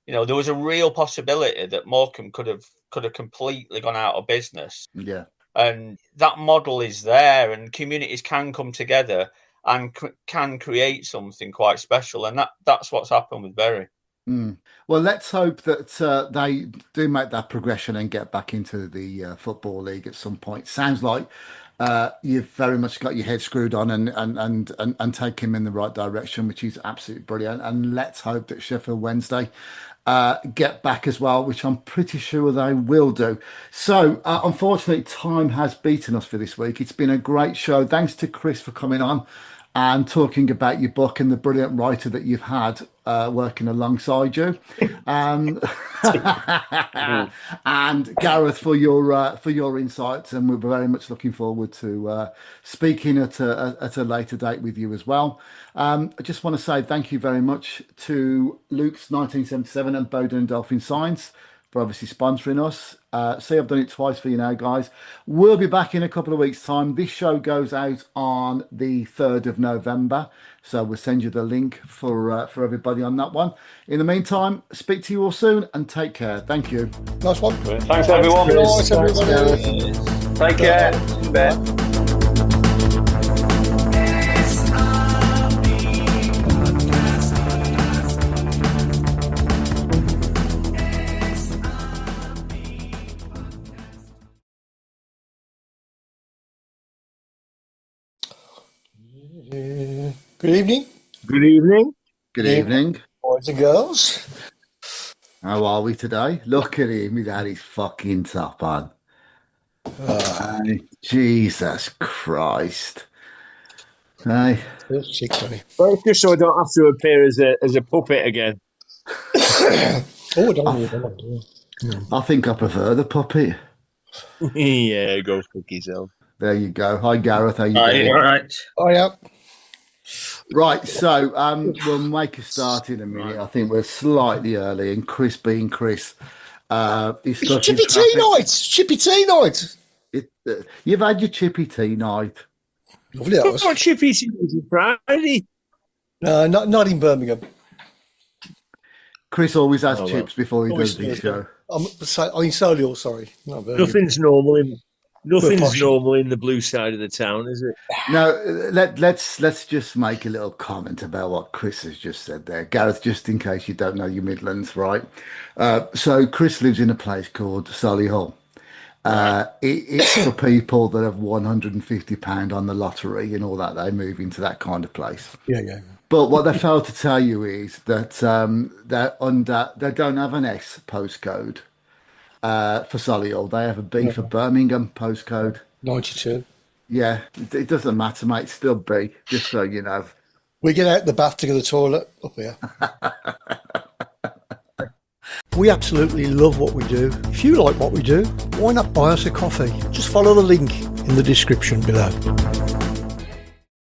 there was a real possibility that Morecambe could have completely gone out of business. Yeah. And that model is there, and communities can come together and can create something quite special. And that's what's happened with Bury. Well, let's hope that they do make that progression and get back into the Football League at some point. Sounds like you've very much got your head screwed on and take him in the right direction, which is absolutely brilliant. And let's hope that Sheffield Wednesday get back as well, which I'm pretty sure they will do. So, unfortunately, time has beaten us for this week. It's been a great show. Thanks to Chris for coming on and talking about your book and the brilliant writer that you've had working alongside you. And Gareth for your insights, and we're very much looking forward to speaking at a later date with you as well. I just want to say thank you very much to Luke's 1977 and Bowden and Dolphin Science for obviously sponsoring us. See, I've done it twice for you now, guys. We'll be back in a couple of weeks' time. This show goes out on the 3rd of November, so we'll send you the link for everybody on that one. In the meantime, speak to you all soon and take care. Thank you. Nice one. Thanks, everyone. Nice, everybody. Take care. Bye. Good evening. Good evening. Good evening. Boys and girls. How are we today? Look at him. He's had his fucking top on. Jesus Christ. Hey. Sick, buddy. Well, just so I don't have to appear as a puppet again. I think I prefer the puppet. Yeah, go fuck yourself. There you go. Hi, Gareth. How you doing? All right. Oh, yeah. Right, so we'll make a start in a minute. I think we're slightly early, and Chris being Chris, he's It's chippy tea night. Chippy tea night. You've had your chippy tea night. Lovely, that was. What chippy tea is it Friday? No, not in Birmingham. Chris always has chips before he does this show. I'm in Solihull, sorry. Not Birmingham. Nothing's normal in the blue side of the town, is it? No, let's just make a little comment about what Chris has just said there, Gareth. Just in case you don't know your Midlands, right? So Chris lives in a place called Solihull. It's for people that have £150 on the lottery and all that. They move into that kind of place. Yeah. But what they failed to tell you is that they don't have an S postcode for Solihull. They have a B for Birmingham postcode. 92. Yeah, it doesn't matter, mate. It's still B, just so you know. We get out the bath to go to the toilet up here. We absolutely love what we do. If you like what we do, why not buy us a coffee? Just follow the link in the description below.